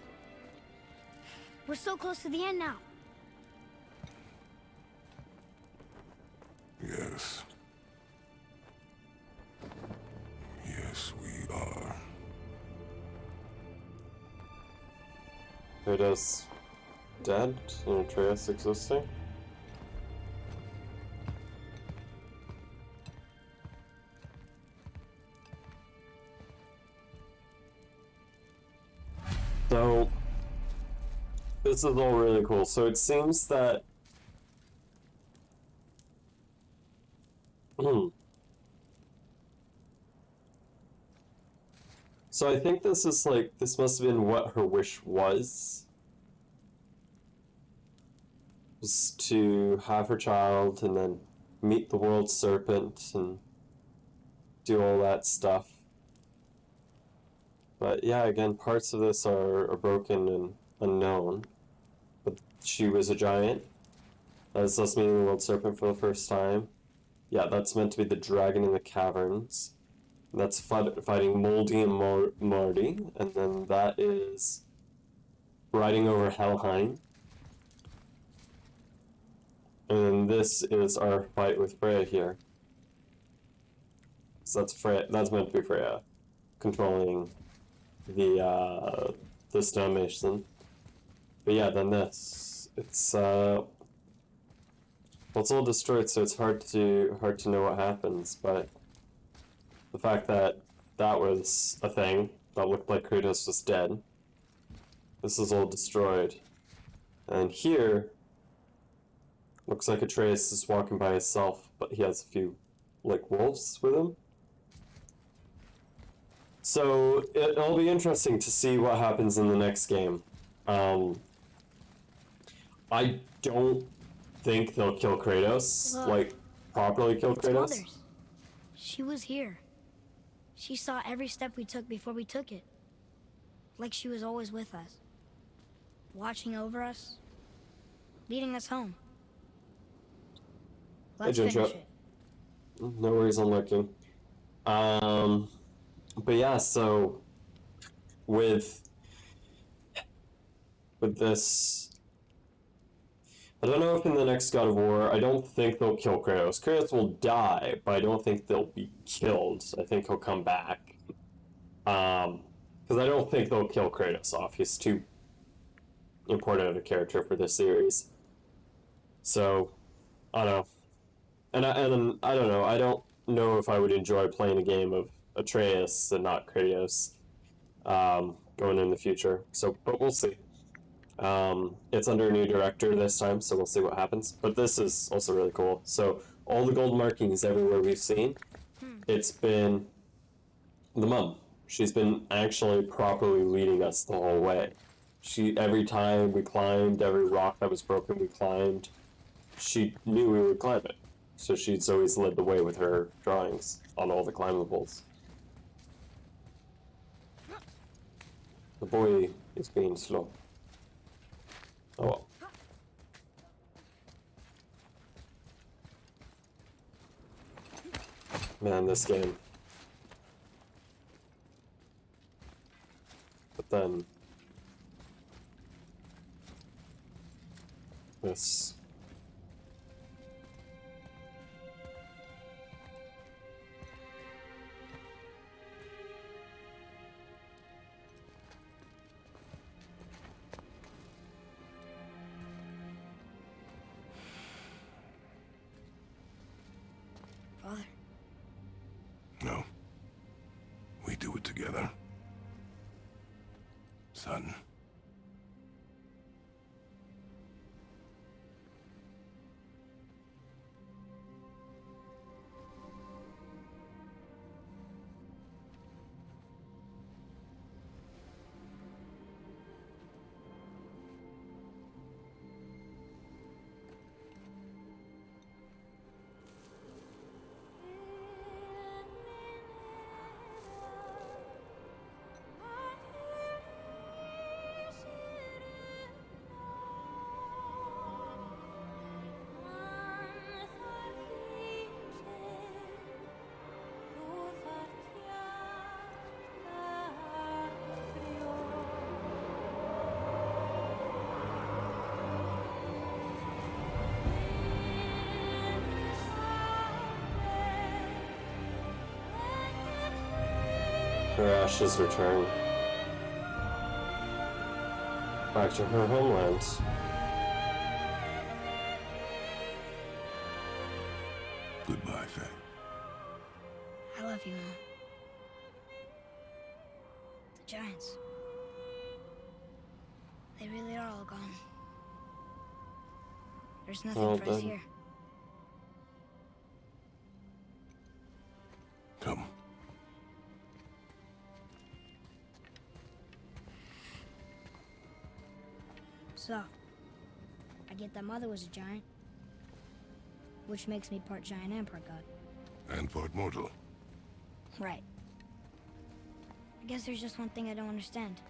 We're so close to the end now. Yes. Yes, we are. Kratos dead and Atreus existing? So, this is all really cool. So it seems that so I think this is like, this must have been what her wish was to have her child and then meet the world serpent and do all that stuff. But yeah, again, parts of this are broken and unknown. But she was a giant. That's us meeting the world serpent for the first time. Yeah, that's meant to be the dragon in the caverns. That's fighting Moldy and Marty. And then that is riding over Helheim. And then this is our fight with Freya here. So that's Freya. That's meant to be Freya controlling the stone mason. But yeah, then this. It's well, it's all destroyed, so it's hard to know what happens. But the fact that that was a thing that looked like Kratos was dead. This is all destroyed, and here looks like Atreus is walking by himself, but he has a few like wolves with him. So it'll be interesting to see what happens in the next game. I don't think they'll kill Kratos, Look, like properly kill it's Kratos. Mother's. She was here. She saw every step we took before we took it. Like she was always with us. Watching over us. Leading us home. Let's Ginger. finish it. No worries, I'm looking. But yeah, so with this. I don't know if in the next God of War, I don't think they'll kill Kratos. Kratos will die, but I don't think they'll be killed. I think he'll come back. Because I don't think they'll kill Kratos off. He's too important of a character for this series. So, I don't know. And I don't know. I don't know if I would enjoy playing a game of Atreus and not Kratos going in the future. So, but we'll see. It's under a new director this time, so we'll see what happens. But this is also really cool. So, all the gold markings everywhere we've seen, it's been the mum. She's been actually properly leading us the whole way. Every time we climbed, every rock that was broken we climbed, she knew we would climb it. So she's always led the way with her drawings on all the climbable. The boy is being slow. Oh well. Man, this game. But then this. Father. No. We do it together. Son. Her ashes return back to her homeland. Goodbye, Faye. I love you, Mom. The giants. They really are all gone. There's nothing Well, for us then. here. Come. So, I get that Mother was a giant, which makes me part giant and part god. And part mortal. Right. I guess there's just one thing I don't understand.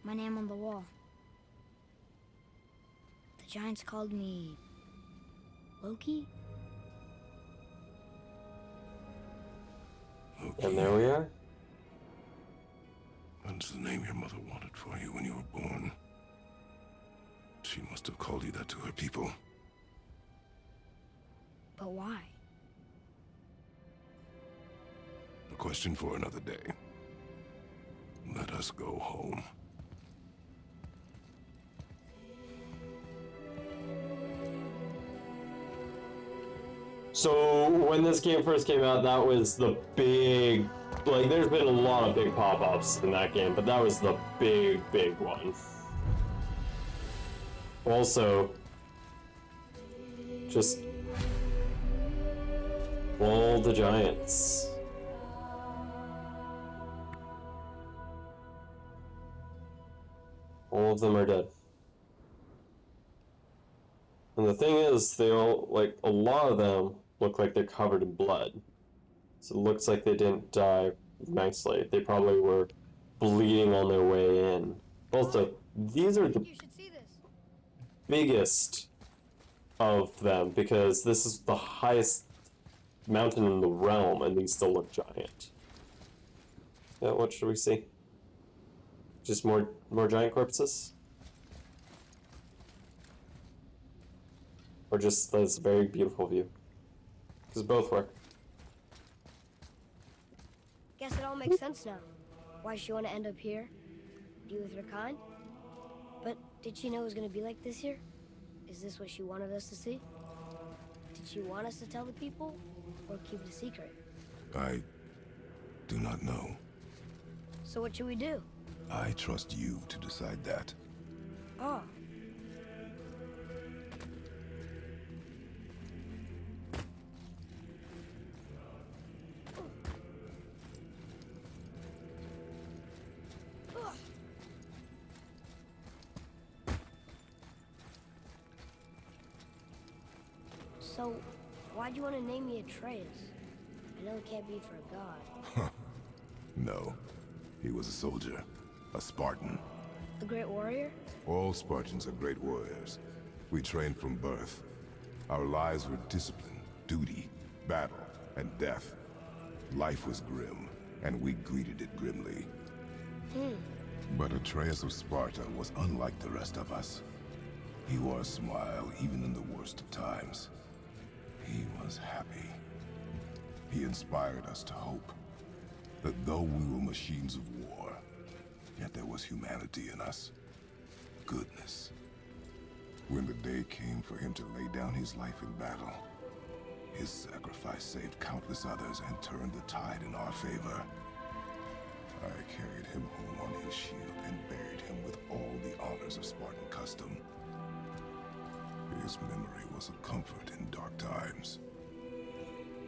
My name on the wall. The giants called me Loki? And there we are. That's the name your mother wanted for you when you were born. She must have called you that to her people. But why? A question for another day. Let us go home. So when this game first came out, that was the big, like, there's been a lot of big pop-ups in that game, but that was the big one. Also, just all the giants. All of them are dead. And the thing is, they all, like, a lot of them look like they're covered in blood. So it looks like they didn't die nicely. They probably were bleeding on their way in. Also, these are the You should see this. biggest of them because this is the highest mountain in the realm and these still look giant. Yeah, what should we see? Just more giant corpses? Or just this very beautiful view? Because both work. Guess it all makes sense now. Why she want to end up here? Be with her kind? But did she know it was going to be like this here? Is this what she wanted us to see? Did she want us to tell the people? Or keep it a secret? I do not know. So what should we do? I trust you to decide that. Oh. So, why'd you want to name me Atreus? I know it can't be for a god. No. He was a soldier. A Spartan. A great warrior? All Spartans are great warriors. We trained from birth. Our lives were discipline, duty, battle, and death. Life was grim, and we greeted it grimly. But Atreus of Sparta was unlike the rest of us. He wore a smile even in the worst of times. He was happy. He inspired us to hope that though we were machines of war, yet there was humanity in us. Goodness. When the day came for him to lay down his life in battle, his sacrifice saved countless others and turned the tide in our favor. I carried him home on his shield and buried him with all the honors of Spartan custom. His memory was a comfort in dark times.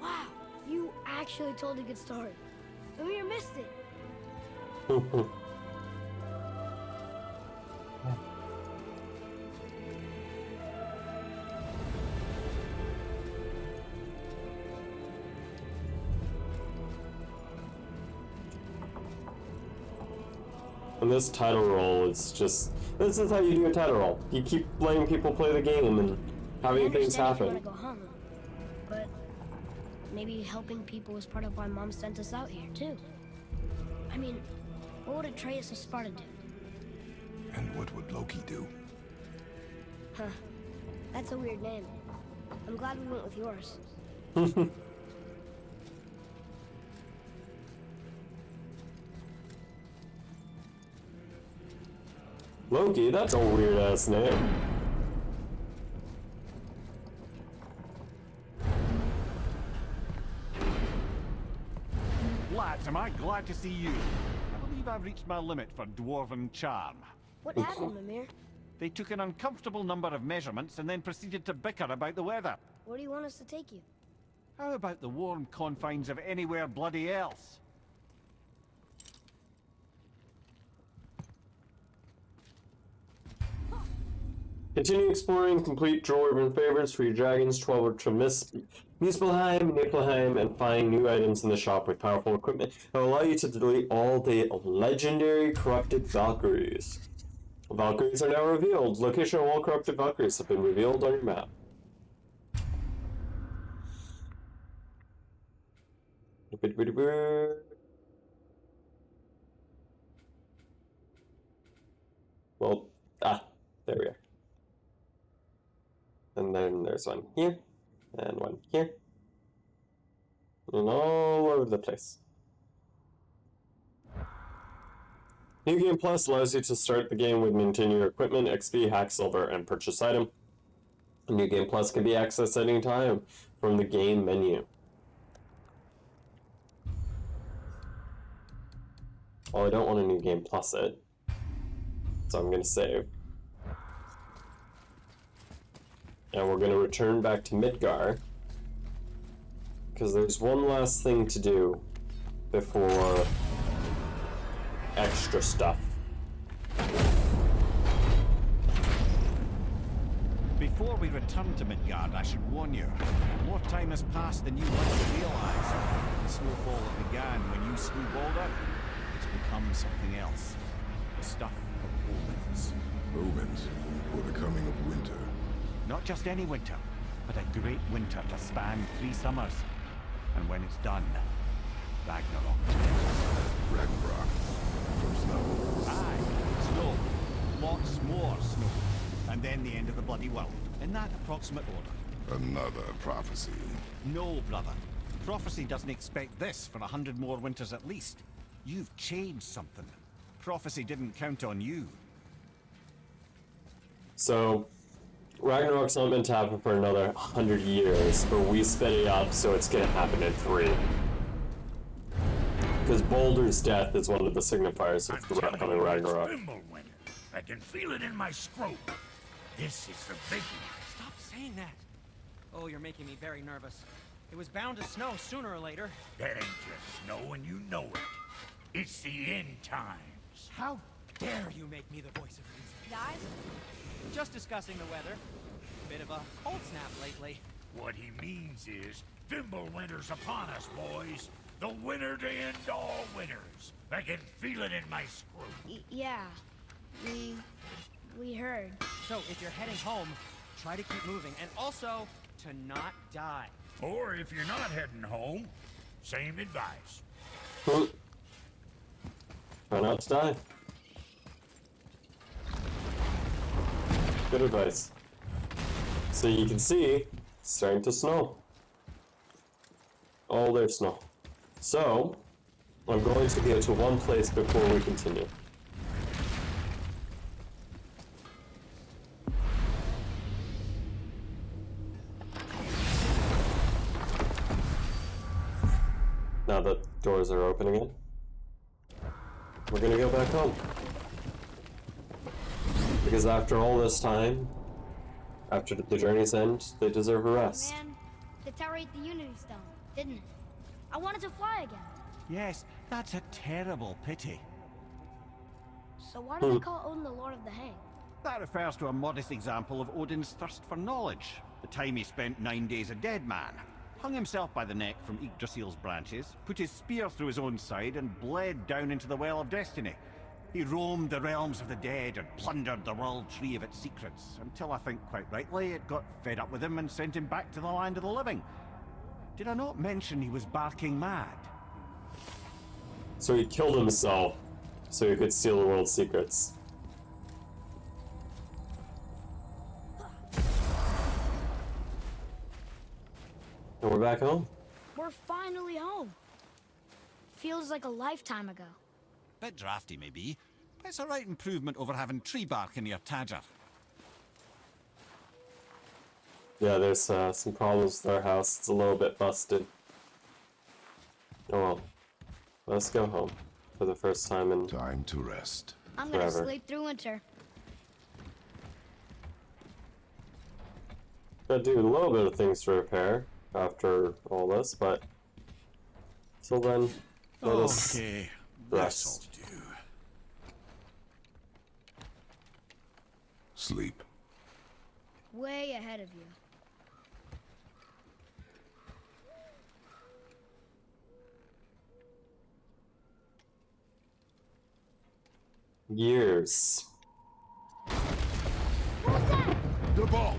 Wow, you actually told a good story. Amir missed it. And this title roll is just... This is how you do a title roll. You keep letting people play the game and having things I happen. understand if you want to go home, but maybe helping people was part of why Mom sent us out here, too. I mean, what would Atreus of Sparta do? And what would Loki do? Huh. That's a weird name. I'm glad we went with yours. Loki, that's a weird ass name. Lads, am I glad to see you? I believe I've reached my limit for dwarven charm. What happened, Mimir? They took an uncomfortable number of measurements and then proceeded to bicker about the weather. Where do you want us to take you? How about the warm confines of anywhere bloody else? Continue exploring, complete dwarven favorites for your dragons, 12 to Muspelheim, Niflheim, and find new items in the shop with powerful equipment that will allow you to delete all the legendary corrupted Valkyries. Valkyries are now revealed. Location of all corrupted Valkyries have been revealed on your map. Well, there we are. And then there's one here, and one here, and all over the place. New Game Plus allows you to start the game with maintain your equipment, XP, hack silver, and purchase item. New Game Plus can be accessed at any time from the game menu. Well, I don't want a New Game Plus it, so I'm gonna save. And we're going to return back to Midgar, because there's one last thing to do before extra stuff. Before we return to Midgard, I should warn you, more time has passed than you might realize. The snowfall that began when you slew Balder, it's become something else. The stuff of omens. Omens, or the coming of winter. Not just any winter, but a great winter to span 3 summers. And when it's done, Ragnarok. Ragnarok. From snow. Aye, snow. Lots more snow. And then the end of the bloody world. In that approximate order. Another prophecy. No, brother. Prophecy doesn't expect this for 100 more winters at least. You've changed something. Prophecy didn't count on you. So, Ragnarok's not meant to happen for another 100 years, but we sped it up so it's gonna happen in 3. Because Boulder's death is one of the signifiers of the upcoming Ragnarok. Fimbulwinter. I can feel it in my scrope. This is the big one. Stop saying that. Oh, you're making me very nervous. It was bound to snow sooner or later. That ain't just snow, and you know it. It's the end times. How dare you make me the voice of reason? Guys, Just discussing the weather. Bit of a cold snap lately. What he means is, Fimbulwinter's upon us, boys. The winter to end all winters. I can feel it in my scrope. yeah. We heard. So, if you're heading home, try to keep moving. And also, to not die. Or if you're not heading home, same advice. Try not to die. Good advice. So you can see, it's starting to snow. Oh, there's snow. So, I'm going to get to one place before we continue. Now that doors are open again, we're gonna go back home. Because after all this time, after the journey's end, they deserve a rest. Man, the tower ate the Unity Stone, didn't it? I wanted to fly again. Yes, that's a terrible pity. So why do they call Odin the Lord of the Hang? That refers to a modest example of Odin's thirst for knowledge. The time he spent 9 days a dead man. Hung himself by the neck from Yggdrasil's branches, put his spear through his own side, and bled down into the Well of Destiny. He roamed the realms of the dead and plundered the world tree of its secrets, until I think quite rightly it got fed up with him and sent him back to the land of the living. Did I not mention he was barking mad? So he killed himself so he could steal the world's secrets. And we're back home. We're finally home. Feels like a lifetime ago. Bit drafty, maybe, but it's a right improvement over having tree bark in your Tadger. Yeah, there's some problems with our house. It's a little bit busted. Oh well. Let's go home for the first time in Time to rest. I'm gonna Forever. sleep through winter. Gotta do a little bit of things to repair after all this, but till then, let us Okay, rest. this'll do. Sleep. Way ahead of you. Years. The ball.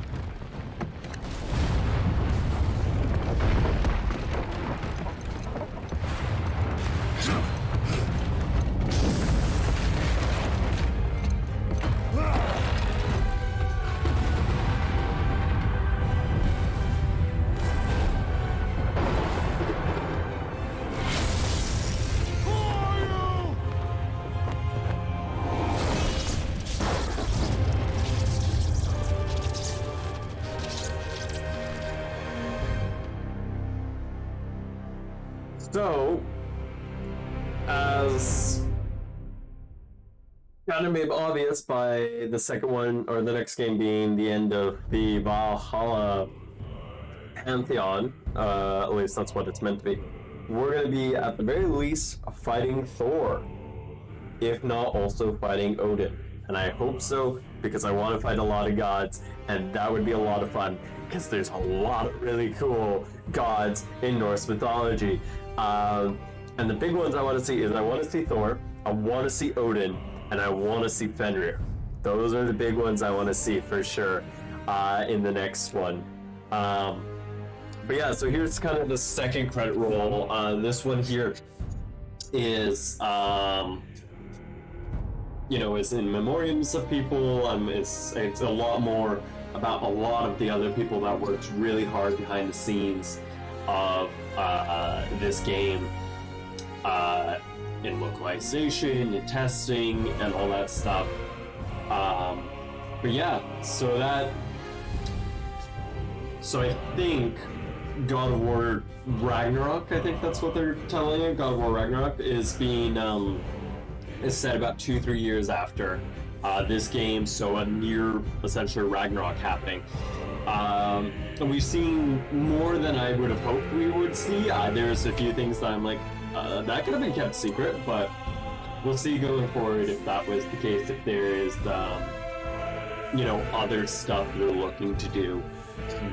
So, as kind of made obvious by the second one, or the next game being the end of the Valhalla Pantheon, at least that's what it's meant to be, we're going to be, at the very least, fighting Thor. If not, also fighting Odin. And I hope so, because I want to fight a lot of gods, and that would be a lot of fun, because there's a lot of really cool gods in Norse mythology. And the big ones I want to see is I want to see Thor, I want to see Odin, and I want to see Fenrir. Those are the big ones I want to see for sure in the next one. But yeah, so here's kind of the second credit roll. This one here is you know, is in memoriams of people. It's a lot more about a lot of the other people that worked really hard behind the scenes of this game, in localization, in testing, and all that stuff. But yeah, so I think God of War Ragnarok, I think that's what they're telling it, God of War Ragnarok, is being is set about 2-3 years after this game, so a near essentially Ragnarok happening. And we've seen more than I would have hoped we would see. There's a few things that I'm like, that could have been kept secret, but we'll see going forward if that was the case, if there is, you know, other stuff they're looking to do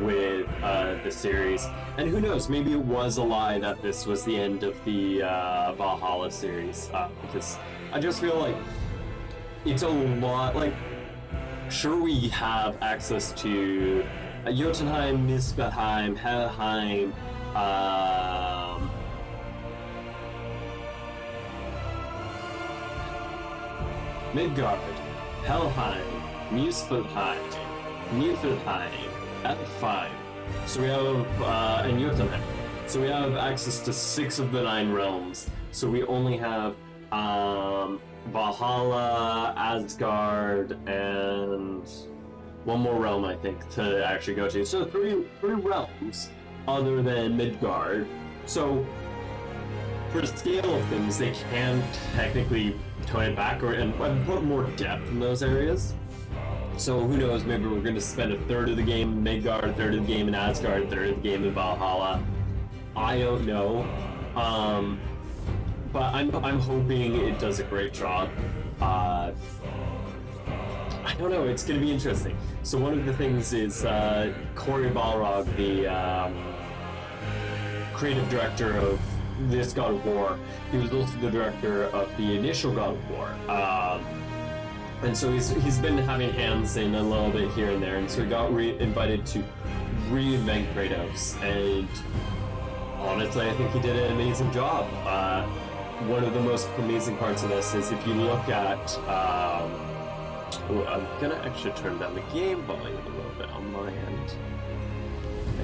with the series. And who knows, maybe it was a lie that this was the end of the Valhalla series, because I just feel like it's a lot, like, sure, we have access to Jotunheim, Muspelheim, Helheim, Midgard, Helheim, Muspelheim, Niflheim, F5. So we have, and Jotunheim. So we have access to 6 of the 9 realms. So we only have, Valhalla, Asgard, and one more realm, I think, to actually go to. So three realms other than Midgard. So for the scale of things, they can technically tone it back and put more depth in those areas. So who knows, maybe we're going to spend a third of the game in Midgard, a third of the game in Asgard, a third of the game in Valhalla. I don't know. But I'm hoping it does a great job. I don't know, it's going to be interesting. So one of the things is Cory Balrog, the creative director of this God of War. He was also the director of the initial God of War. And so he's been having hands in a little bit here and there, and so he got invited to reinvent Kratos, and honestly, I think he did an amazing job. One of the most amazing parts of this is if you look at, I'm gonna actually turn down the game volume a little bit on my end,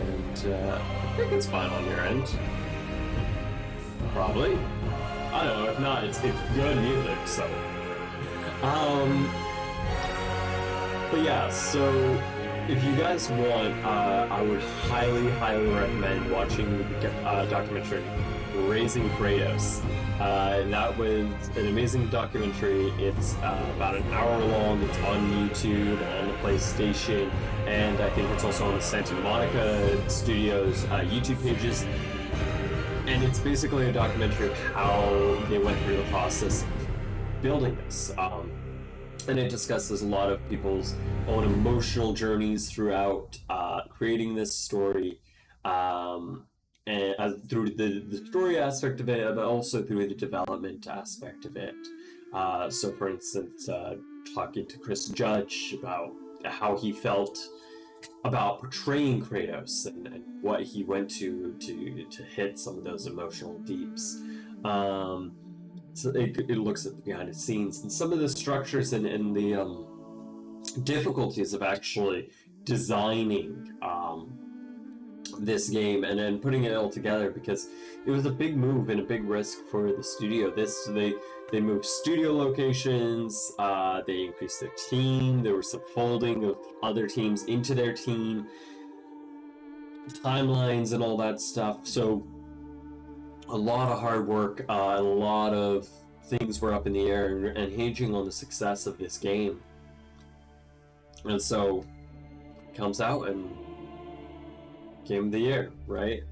and I think it's fine on your end. Probably. I don't know, if not, it's good music, so. But yeah, so if you guys want, I would highly recommend watching the documentary Raising Kratos. That was an amazing documentary. It's about an hour long. It's on YouTube, on the PlayStation, and I think it's also on the Santa Monica Studios YouTube pages. And it's basically a documentary of how they went through the process of building this. And it discusses a lot of people's own emotional journeys throughout creating this story, and through the story aspect of it, but also through the development aspect of it. So, for instance, talking to Chris Judge about how he felt about portraying Kratos and what he went to hit some of those emotional deeps. So it looks at the behind the scenes and some of the structures and the difficulties of actually designing this game and then putting it all together, because it was a big move and a big risk for the studio. They moved studio locations, they increased their team, there was some folding of other teams into their team, timelines and all that stuff. So a lot of hard work, a lot of things were up in the air and hinging on the success of this game. And so it comes out and Game of the Year, right?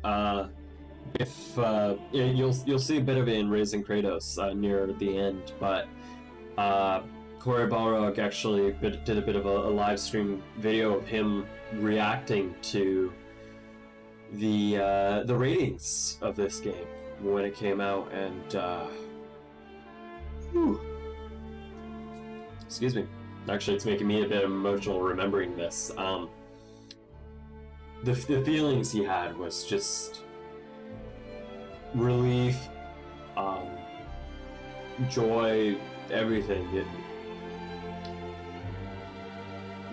You'll see a bit of it in Raising Kratos near the end, but Cory Balrog actually did a bit of a live stream video of him reacting to the ratings of this game when it came out, and excuse me. Actually, it's making me a bit emotional remembering this. The feelings he had was just relief, joy, everything.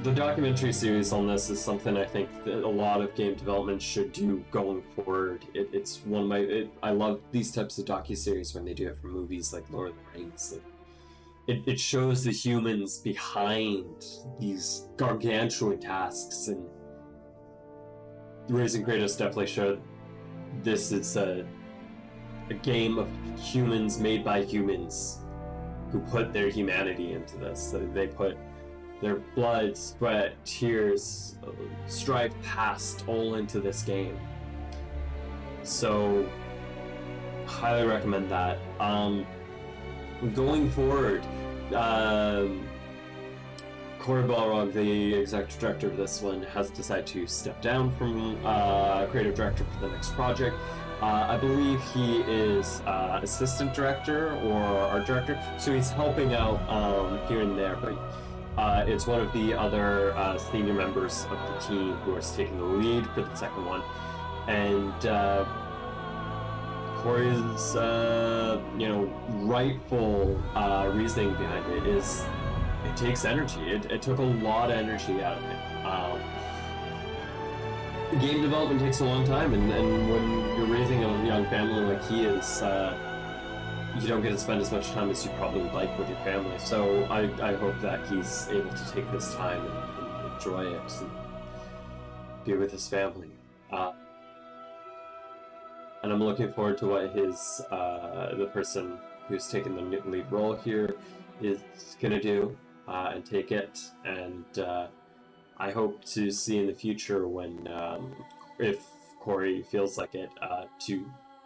The documentary series on this is something I think that a lot of game development should do going forward. It's one of my... I love these types of docuseries when they do it for movies like Lord of the Rings. It shows the humans behind these gargantuan tasks, and Raising Kratos definitely showed this is a game of humans made by humans who put their humanity into this. They put their blood, sweat, tears, strive past all into this game. So, highly recommend that. Going forward, Cory Balrog, the executive director of this one, has decided to step down from creative director for the next project. I believe he is assistant director or art director, so he's helping out here and there, but it's one of the other senior members of the team who is taking the lead for the second one. And Cory's, rightful reasoning behind it is it takes energy. It took a lot of energy out of it. Game development takes a long time, and when you're raising a young family like he is, you don't get to spend as much time as you probably would like with your family. So I hope that he's able to take this time and enjoy it and be with his family. And I'm looking forward to what his the person who's taken the lead role here is gonna do and take it. And I hope to see in the future when, if Cory feels like it, to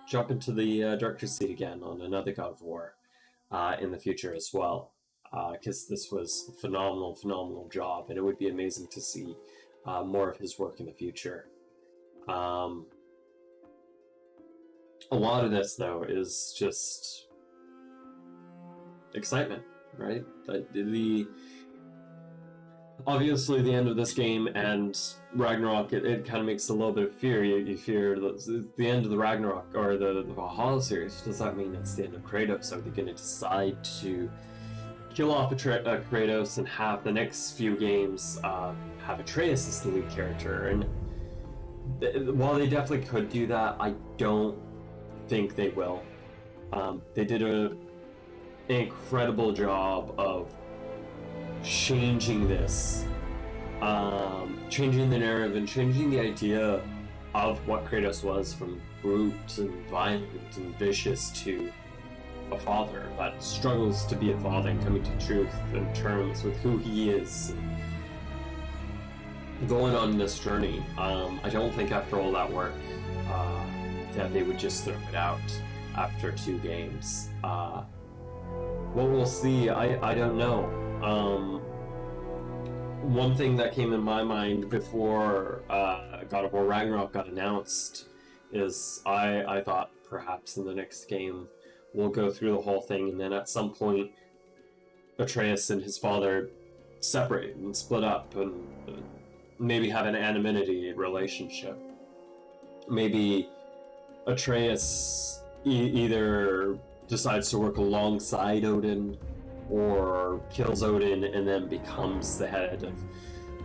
jump into the director's seat again on another God of War in the future as well, because this was a phenomenal job, and it would be amazing to see more of his work in the future. A lot of this, though, is just excitement, right? Obviously, the end of this game and Ragnarok, it kind of makes a little bit of fear. You fear the end of the Ragnarok, or the Valhalla series. Does that mean it's the end of Kratos? Are they going to decide to kill off Kratos and have the next few games have Atreus as the lead character? And while they definitely could do that, I don't think they will. They did an incredible job of changing this, changing the narrative and changing the idea of what Kratos was, from brute and violent and vicious to a father that struggles to be a father and coming to truth and terms with who he is and going on this journey. I don't think after all that work that they would just throw it out after 2 games. What we'll see, I don't know. One thing that came in my mind before God of War Ragnarok got announced is I thought perhaps in the next game we'll go through the whole thing, and then at some point Atreus and his father separate and split up and maybe have an anonymity relationship. Maybe Atreus either decides to work alongside Odin or kills Odin and then becomes the head of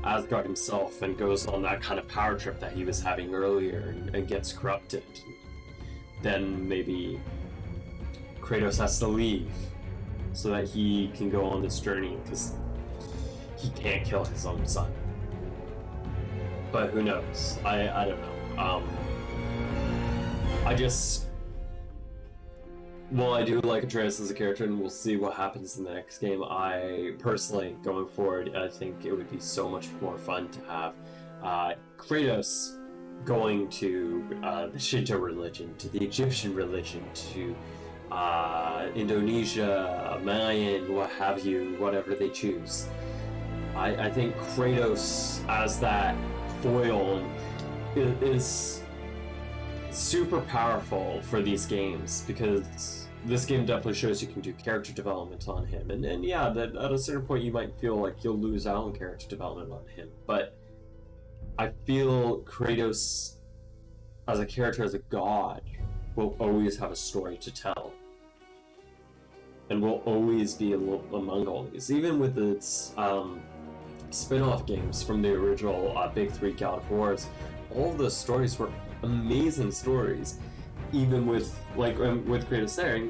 Asgard himself and goes on that kind of power trip that he was having earlier and gets corrupted. Then maybe Kratos has to leave so that he can go on this journey because he can't kill his own son. But who knows? I don't know. Well, I do like Atreus as a character, and we'll see what happens in the next game. I personally, going forward, I think it would be so much more fun to have Kratos going to the Shinto religion, to the Egyptian religion, to Indonesia, Mayan, what have you, whatever they choose. I think Kratos as that foil is super powerful for these games, because this game definitely shows you can do character development on him, and yeah, that at a certain point you might feel like you'll lose out on character development on him, but I feel Kratos as a character, as a god, will always have a story to tell. and will always be among all these, even with its spin-off games from the original Big Three God of Wars. All of those stories were amazing stories, even with with Kratos there,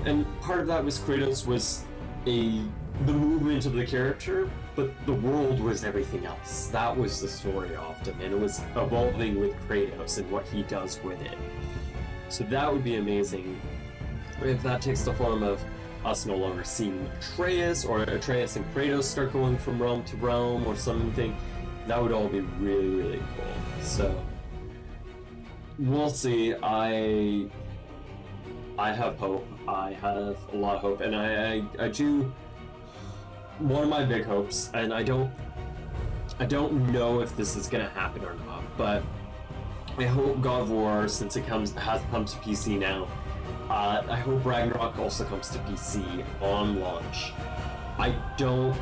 and part of that was Kratos was the movement of the character, but the world was everything else. That was the story often, and it was evolving with Kratos and what he does with it. So that would be amazing if that takes the form of us no longer seeing Atreus, or Atreus and Kratos start going from realm to realm or something. That would all be really, really cool. So we'll see. I have hope. I have a lot of hope, and I do. One of my big hopes, and I don't know if this is gonna happen or not, but I hope God of War, since it has come to PC now, I hope Ragnarok also comes to PC on launch. I don't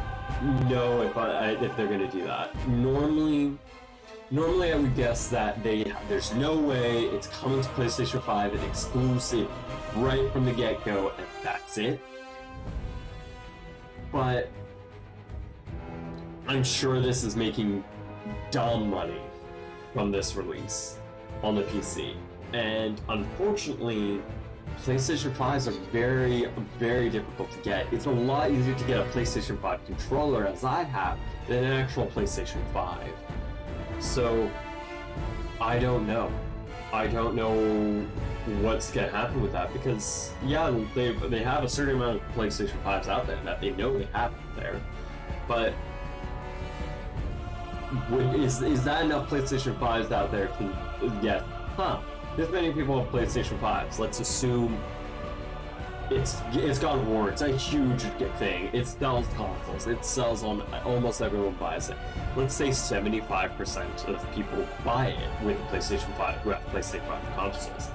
know if they're gonna do that. Normally I would guess that there's no way it's coming to PlayStation 5 and exclusive right from the get-go, and that's it. But I'm sure this is making dumb money from this release on the PC. And unfortunately, PlayStation 5s are very, very difficult to get. It's a lot easier to get a PlayStation 5 controller, as I have, than an actual PlayStation 5. So, I don't know. I don't know what's gonna happen with that, because, yeah, they have a certain amount of PlayStation 5s out there that they know they have out there, but is that enough PlayStation 5s out there to get, this many people have PlayStation 5s, let's assume it's God of War, it's a huge thing, it sells consoles, it sells on, almost everyone buys it. Let's say 75% of people buy it with PlayStation 5, who have PlayStation 5 consoles.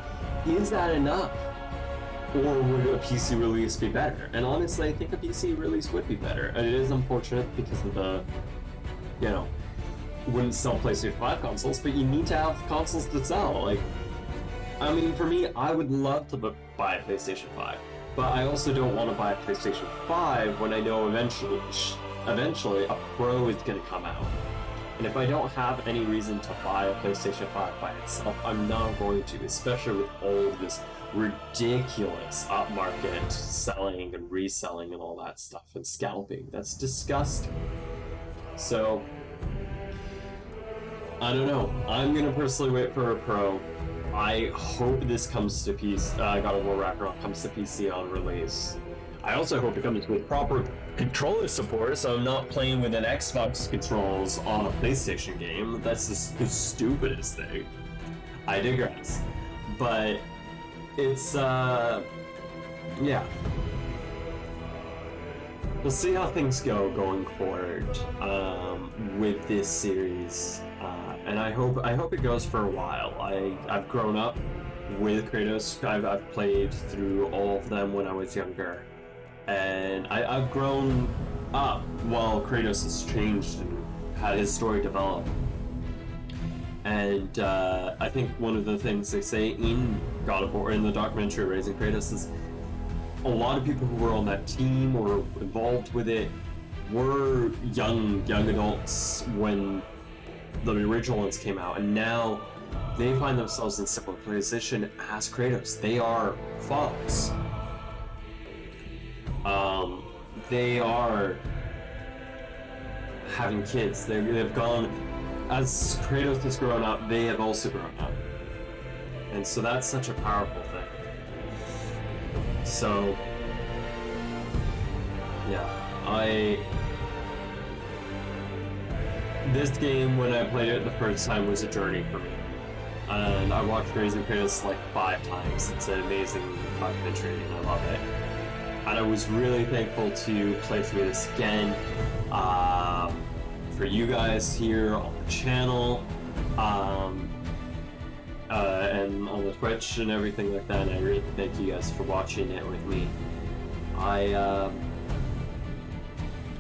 Is that enough? Or would a PC release be better? And honestly, I think a PC release would be better. And it is unfortunate because of the, wouldn't sell PlayStation 5 consoles, but you need to have consoles to sell. Like, I mean, for me, I would love to buy a PlayStation 5, but I also don't want to buy a PlayStation 5 when I know eventually a Pro is going to come out. And if I don't have any reason to buy a PlayStation 5 by itself, I'm not going to, especially with all of this ridiculous upmarket selling and reselling and all that stuff and scalping. That's disgusting. So, I don't know. I'm gonna personally wait for a Pro. I hope this comes to PC. God of War Ragnarok comes to PC on release. I also hope it comes with proper controller support, so I'm not playing with an Xbox controls on a PlayStation game. That's the stupidest thing. I digress. But it's yeah. We'll see how things go going forward with this series. And I hope it goes for a while. I've grown up with Kratos. I've played through all of them when I was younger, and I've grown up while Kratos has changed and had his story develop. And I think one of the things they say in God of War, in the documentary Raising Kratos, is a lot of people who were on that team or involved with it were young adults when the original ones came out, and now they find themselves in similar position as Kratos. They are fathers. They are having kids. They've gone, as Kratos has grown up, they have also grown up. And so that's such a powerful thing. So, yeah, this game, when I played it the first time, was a journey for me. And I watched Raising Kratos like 5 times. It's an amazing documentary and I love it. And I was really thankful to play through this again. For you guys here on the channel, and on the Twitch and everything like that. And I really thank you guys for watching it with me.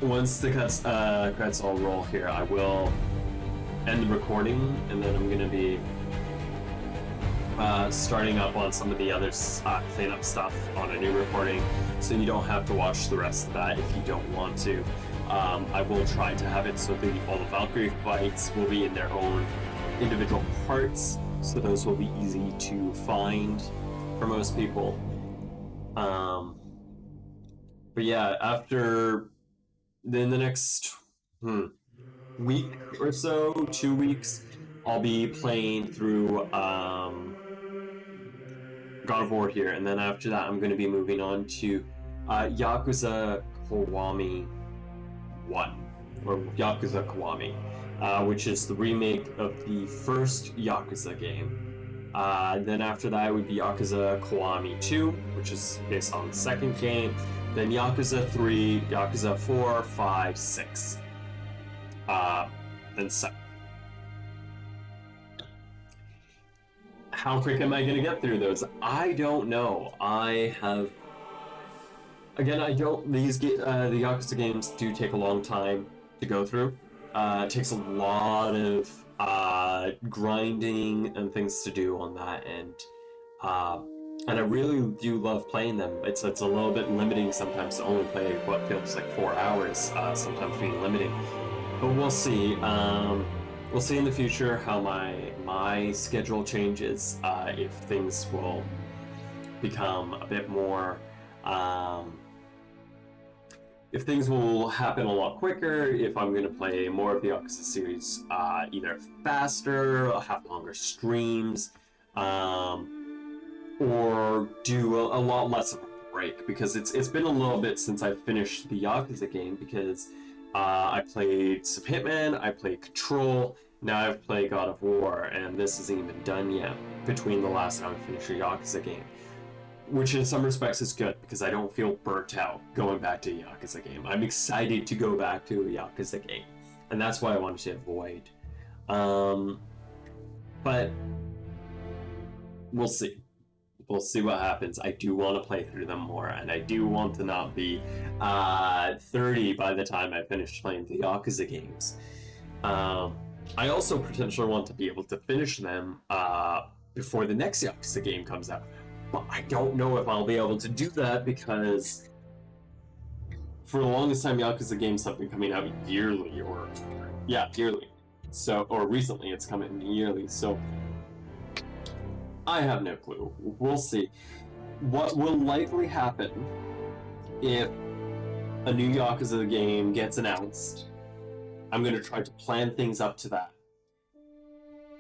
Once the credits all roll here, I will end the recording, and then I'm gonna be starting up on some of the other cleanup stuff on a new recording, so you don't have to watch the rest of that if you don't want to. I will try to have it so that all the Valkyrie fights will be in their own individual parts, so those will be easy to find for most people. But yeah, after in the next week or so, 2 weeks, I'll be playing through God of War here, and then after that I'm going to be moving on to Yakuza Kiwami 1, or Yakuza Kiwami, which is the remake of the first Yakuza game. Then after that would be Yakuza Kiwami 2, which is based on the second game, then Yakuza 3, Yakuza 4, 5, 6, and 7. How quick am I going to get through those? I don't know. I don't. The Yakuza games do take a long time to go through. It takes a lot of grinding and things to do on that end. And I really do love playing them. It's a little bit limiting sometimes to only play what feels like 4 hours, sometimes being limiting. But we'll see. We'll see in the future how my schedule changes, if things will become a bit more, if things will happen a lot quicker, if I'm going to play more of the Yakuza series either faster, have longer streams, or do a lot less of a break, because it's been a little bit since I finished the Yakuza game, because I played some Hitman, I played Control, now I've played God of War, and this isn't even done yet between the last time I finished a Yakuza game. Which in some respects is good, because I don't feel burnt out going back to a Yakuza game. I'm excited to go back to a Yakuza game, and that's what I wanted to avoid. But we'll see. We'll see what happens. I do want to play through them more, and I do want to not be 30 by the time I finish playing the Yakuza games. I also potentially want to be able to finish them before the next Yakuza game comes out. But I don't know if I'll be able to do that, because for the longest time Yakuza games have been coming out yearly, yearly. So, or recently it's coming yearly, so I have no clue. We'll see. What will likely happen if a new Yakuza game gets announced, I'm going to try to plan things up to that.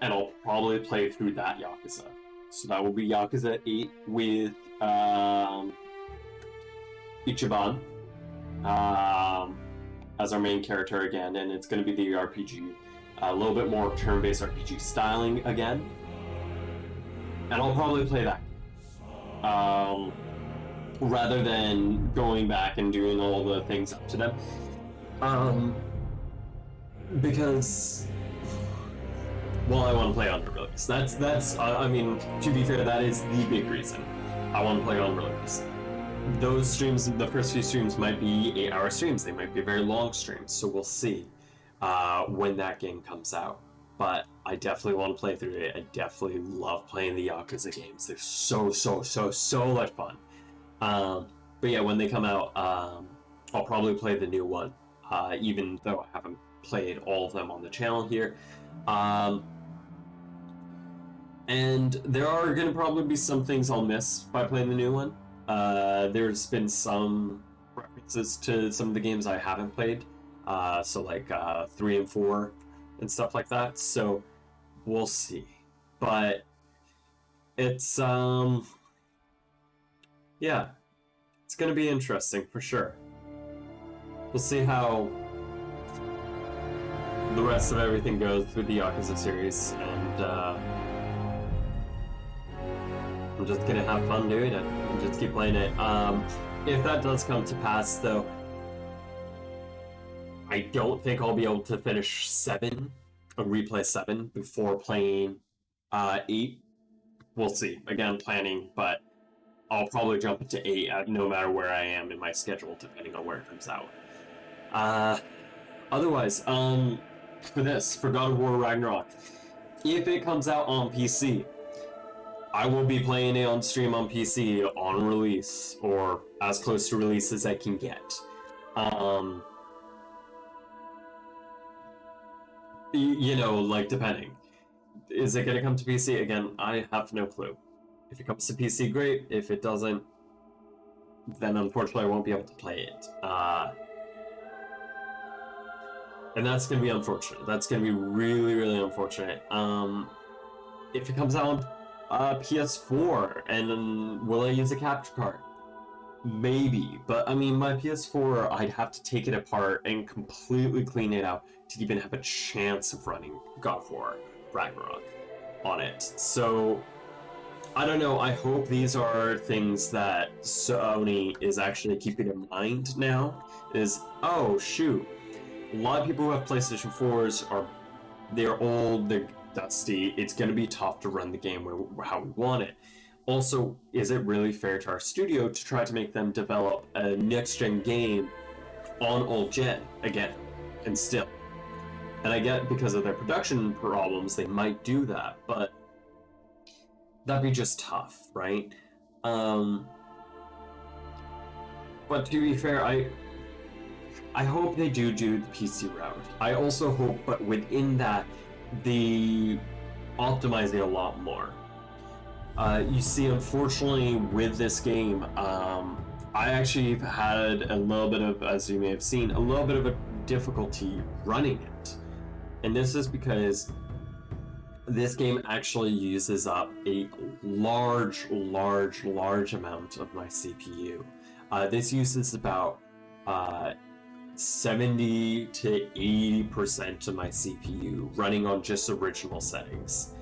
And I'll probably play through that Yakuza. So that will be Yakuza 8 with Ichiban as our main character again, and it's going to be the RPG. A little bit more turn-based RPG styling again. And I'll probably play that. Rather than going back and doing all the things up to them. Because, well, I want to play on release. That's I mean, to be fair, that is the big reason I want to play on release. Those streams, the first few streams might be 8-hour streams. They might be very long streams, so we'll see when that game comes out. But I definitely want to play through it. I definitely love playing the Yakuza games. They're so much fun. But yeah, when they come out, I'll probably play the new one, even though I haven't played all of them on the channel here. And there are going to probably be some things I'll miss by playing the new one. There's been some references to some of the games I haven't played, so like 3 and 4 and stuff like that, so we'll see. But it's yeah, it's gonna be interesting for sure. We'll see how the rest of everything goes with the Yakuza series, and I'm just gonna have fun doing it and just keep playing it. If that does come to pass, though, I don't think I'll be able to finish 7 or replay 7 before playing 8. We'll see. Again, planning, but I'll probably jump into 8 no matter where I am in my schedule, depending on where it comes out. Otherwise, for God of War Ragnarok, if it comes out on PC, I will be playing it on stream on PC on release, or as close to release as I can get. You know, like, depending. Is it going to come to PC? Again, I have no clue. If it comes to PC, great. If it doesn't, then unfortunately I won't be able to play it. And that's going to be unfortunate. That's going to be really, really unfortunate. If it comes out on PS4, and then will I use a capture card? Maybe, but I mean, my PS4, I'd have to take it apart and completely clean it out to even have a chance of running God of War Ragnarok on it. So, I don't know, I hope these are things that Sony is actually keeping in mind now, is, oh shoot, a lot of people who have PlayStation 4s they're old, they're dusty, it's gonna be tough to run the game how we want it. Also, is it really fair to our studio to try to make them develop a next-gen game on old gen again, and still? And I get because of their production problems, they might do that, but that'd be just tough, right? But to be fair, I hope they do the PC route. I also hope, but within that, they optimize it a lot more. You see, unfortunately, with this game, I actually had a little bit of, as you may have seen, a little bit of a difficulty running it. And this is because this game actually uses up a large amount of my CPU. This uses about 70 to 80% of my CPU running on just original settings.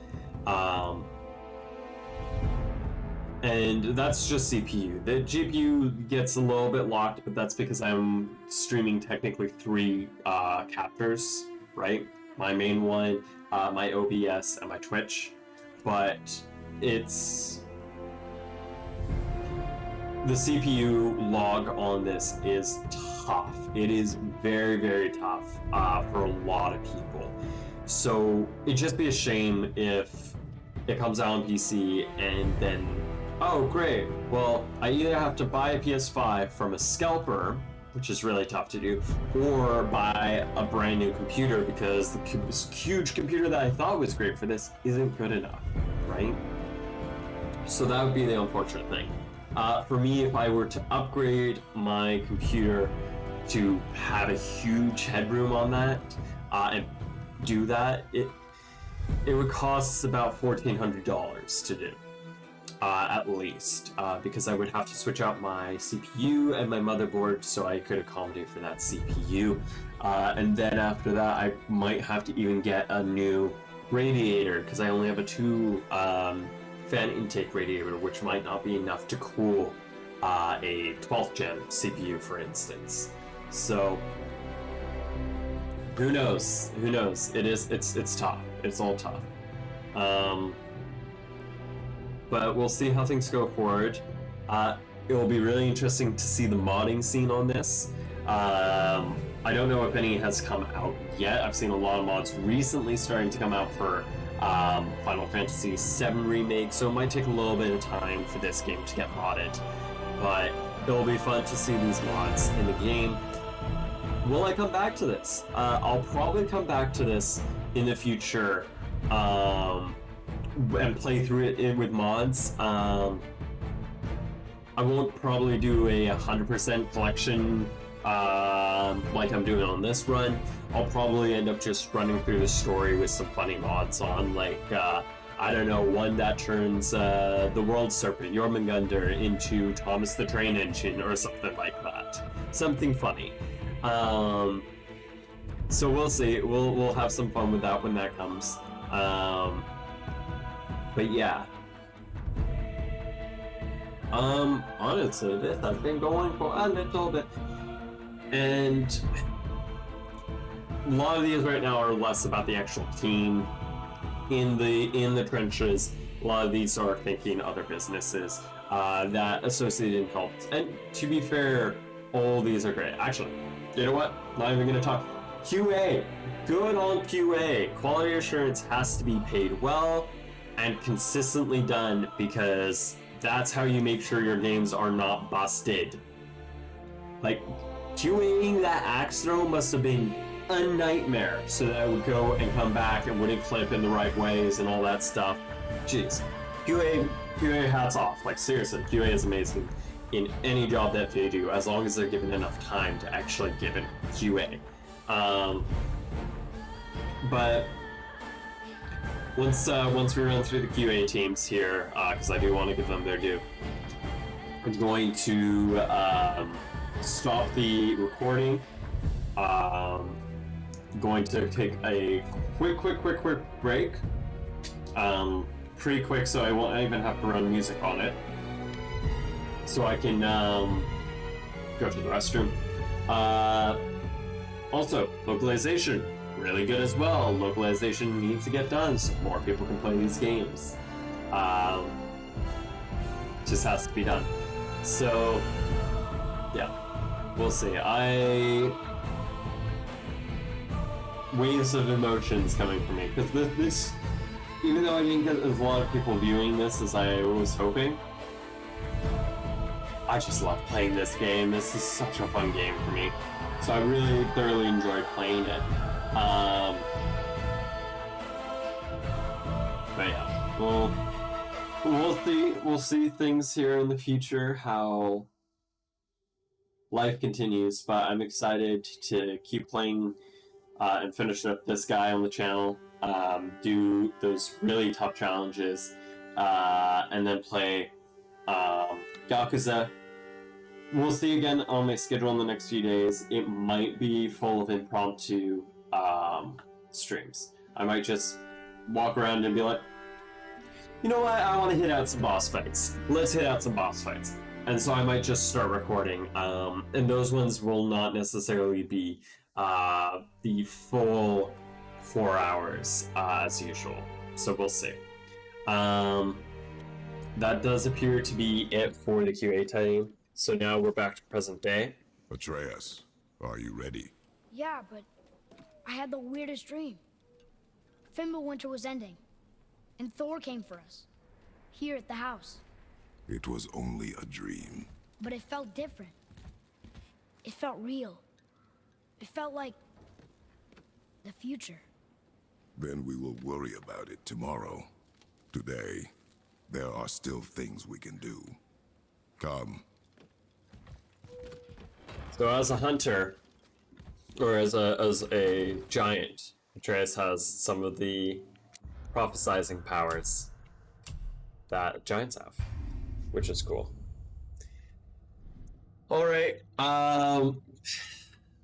And that's just CPU. The GPU gets a little bit locked, but that's because I'm streaming technically 3 captors, right? My main one, my OBS, and my Twitch. But it's... the CPU log on this is tough. It is very, very tough for a lot of people. So it'd just be a shame if it comes out on PC and then, oh great, well I either have to buy a PS5 from a scalper, which is really tough to do, or buy a brand new computer because this huge computer that I thought was great for this isn't good enough, right? So that would be the unfortunate thing. For me, if I were to upgrade my computer to have a huge headroom on that and do that, it would cost about $1,400 to do, at least, because I would have to switch out my CPU and my motherboard so I could accommodate for that CPU. And then after that, I might have to even get a new radiator because I only have a 2 fan intake radiator, which might not be enough to cool a 12th gen CPU, for instance. So who knows? Who knows? It's tough. It's all tough. But we'll see how things go forward. It will be really interesting to see the modding scene on this. I don't know if any has come out yet. I've seen a lot of mods recently starting to come out for Final Fantasy VII Remake, so it might take a little bit of time for this game to get modded. But it'll be fun to see these mods in the game. Will I come back to this? I'll probably come back to this in the future and play through it with mods. I won't probably do a 100% collection like I'm doing on this run. I'll probably end up just running through the story with some funny mods on, like, I don't know, one that turns the World Serpent, Jormungandr, into Thomas the Train Engine or something like that. Something funny. So we'll see. We'll have some fun with that when that comes. But yeah. Honestly, this has been going for a little bit. And a lot of these right now are less about the actual team in the trenches. A lot of these are thinking other businesses that Associated helped. And to be fair, all these are great. Actually, you know what? Not even gonna talk. QA. Good on QA. Quality assurance has to be paid well, and consistently done, because that's how you make sure your games are not busted. Like, QAing that axe throw must have been a nightmare, so that I would go and come back and wouldn't clip in the right ways and all that stuff. Jeez. QA hats off. Like, seriously, QA is amazing in any job that they do, as long as they're given enough time to actually give it QA. But once we run through the QA teams here, because I do want to give them their due, I'm going to stop the recording. Going to take a quick break. Pretty quick, so I won't even have to run music on it. So I can go to the restroom. Also, localization, really good as well. Localization needs to get done so more people can play these games. Just has to be done. So, yeah, we'll see. Waves of emotions coming from me, because this, even though I didn't get as a lot of people viewing this as I was hoping, I just love playing this game. This is such a fun game for me, so I really thoroughly enjoyed playing it. But yeah, we'll see things here in the future, how life continues, but I'm excited to keep playing and finish up this guy on the channel, do those really tough challenges, and then play Yakuza. We'll see again on my schedule in the next few days. It might be full of impromptu streams. I might just walk around and be like, you know what, I want to hit out some boss fights. Let's hit out some boss fights. And so I might just start recording. And those ones will not necessarily be the full 4 hours as usual. So we'll see. That does appear to be it for the QA team. So now we're back to present day. Atreus, are you ready? Yeah, but I had the weirdest dream. Fimbulwinter was ending, and Thor came for us, here at the house. It was only a dream. But it felt different. It felt real. It felt like the future. Then we will worry about it tomorrow. Today, there are still things we can do. Come. So as a hunter, or as a giant, Atreus has some of the prophesizing powers that giants have, which is cool. All right.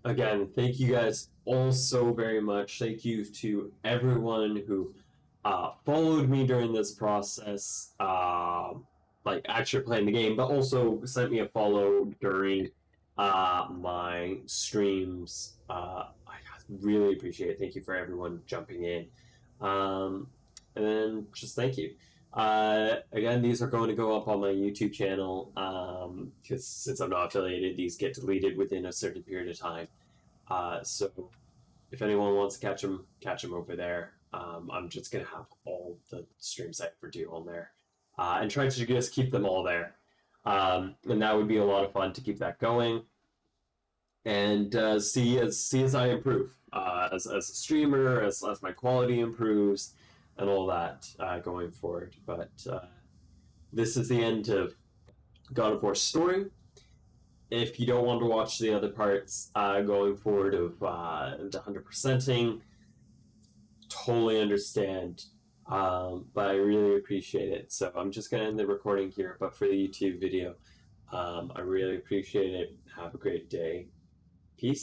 Again, thank you guys all so very much. Thank you to everyone who followed me during this process, like actually playing the game, but also sent me a follow during my streams. I really appreciate it. Thank you for everyone jumping in. And then just thank you. Again, these are going to go up on my YouTube channel, because since I'm not affiliated, these get deleted within a certain period of time. So if anyone wants to catch them over there. I'm just going to have all the streams I ever do on there, and try to just keep them all there. And that would be a lot of fun to keep that going, and see as I improve, as a streamer, as my quality improves, and all that going forward. But this is the end of God of War story. If you don't want to watch the other parts going forward of the 100%ing, totally understand, but I really appreciate it. So I'm just going to end the recording here, but for the YouTube video, I really appreciate it. Have a great day.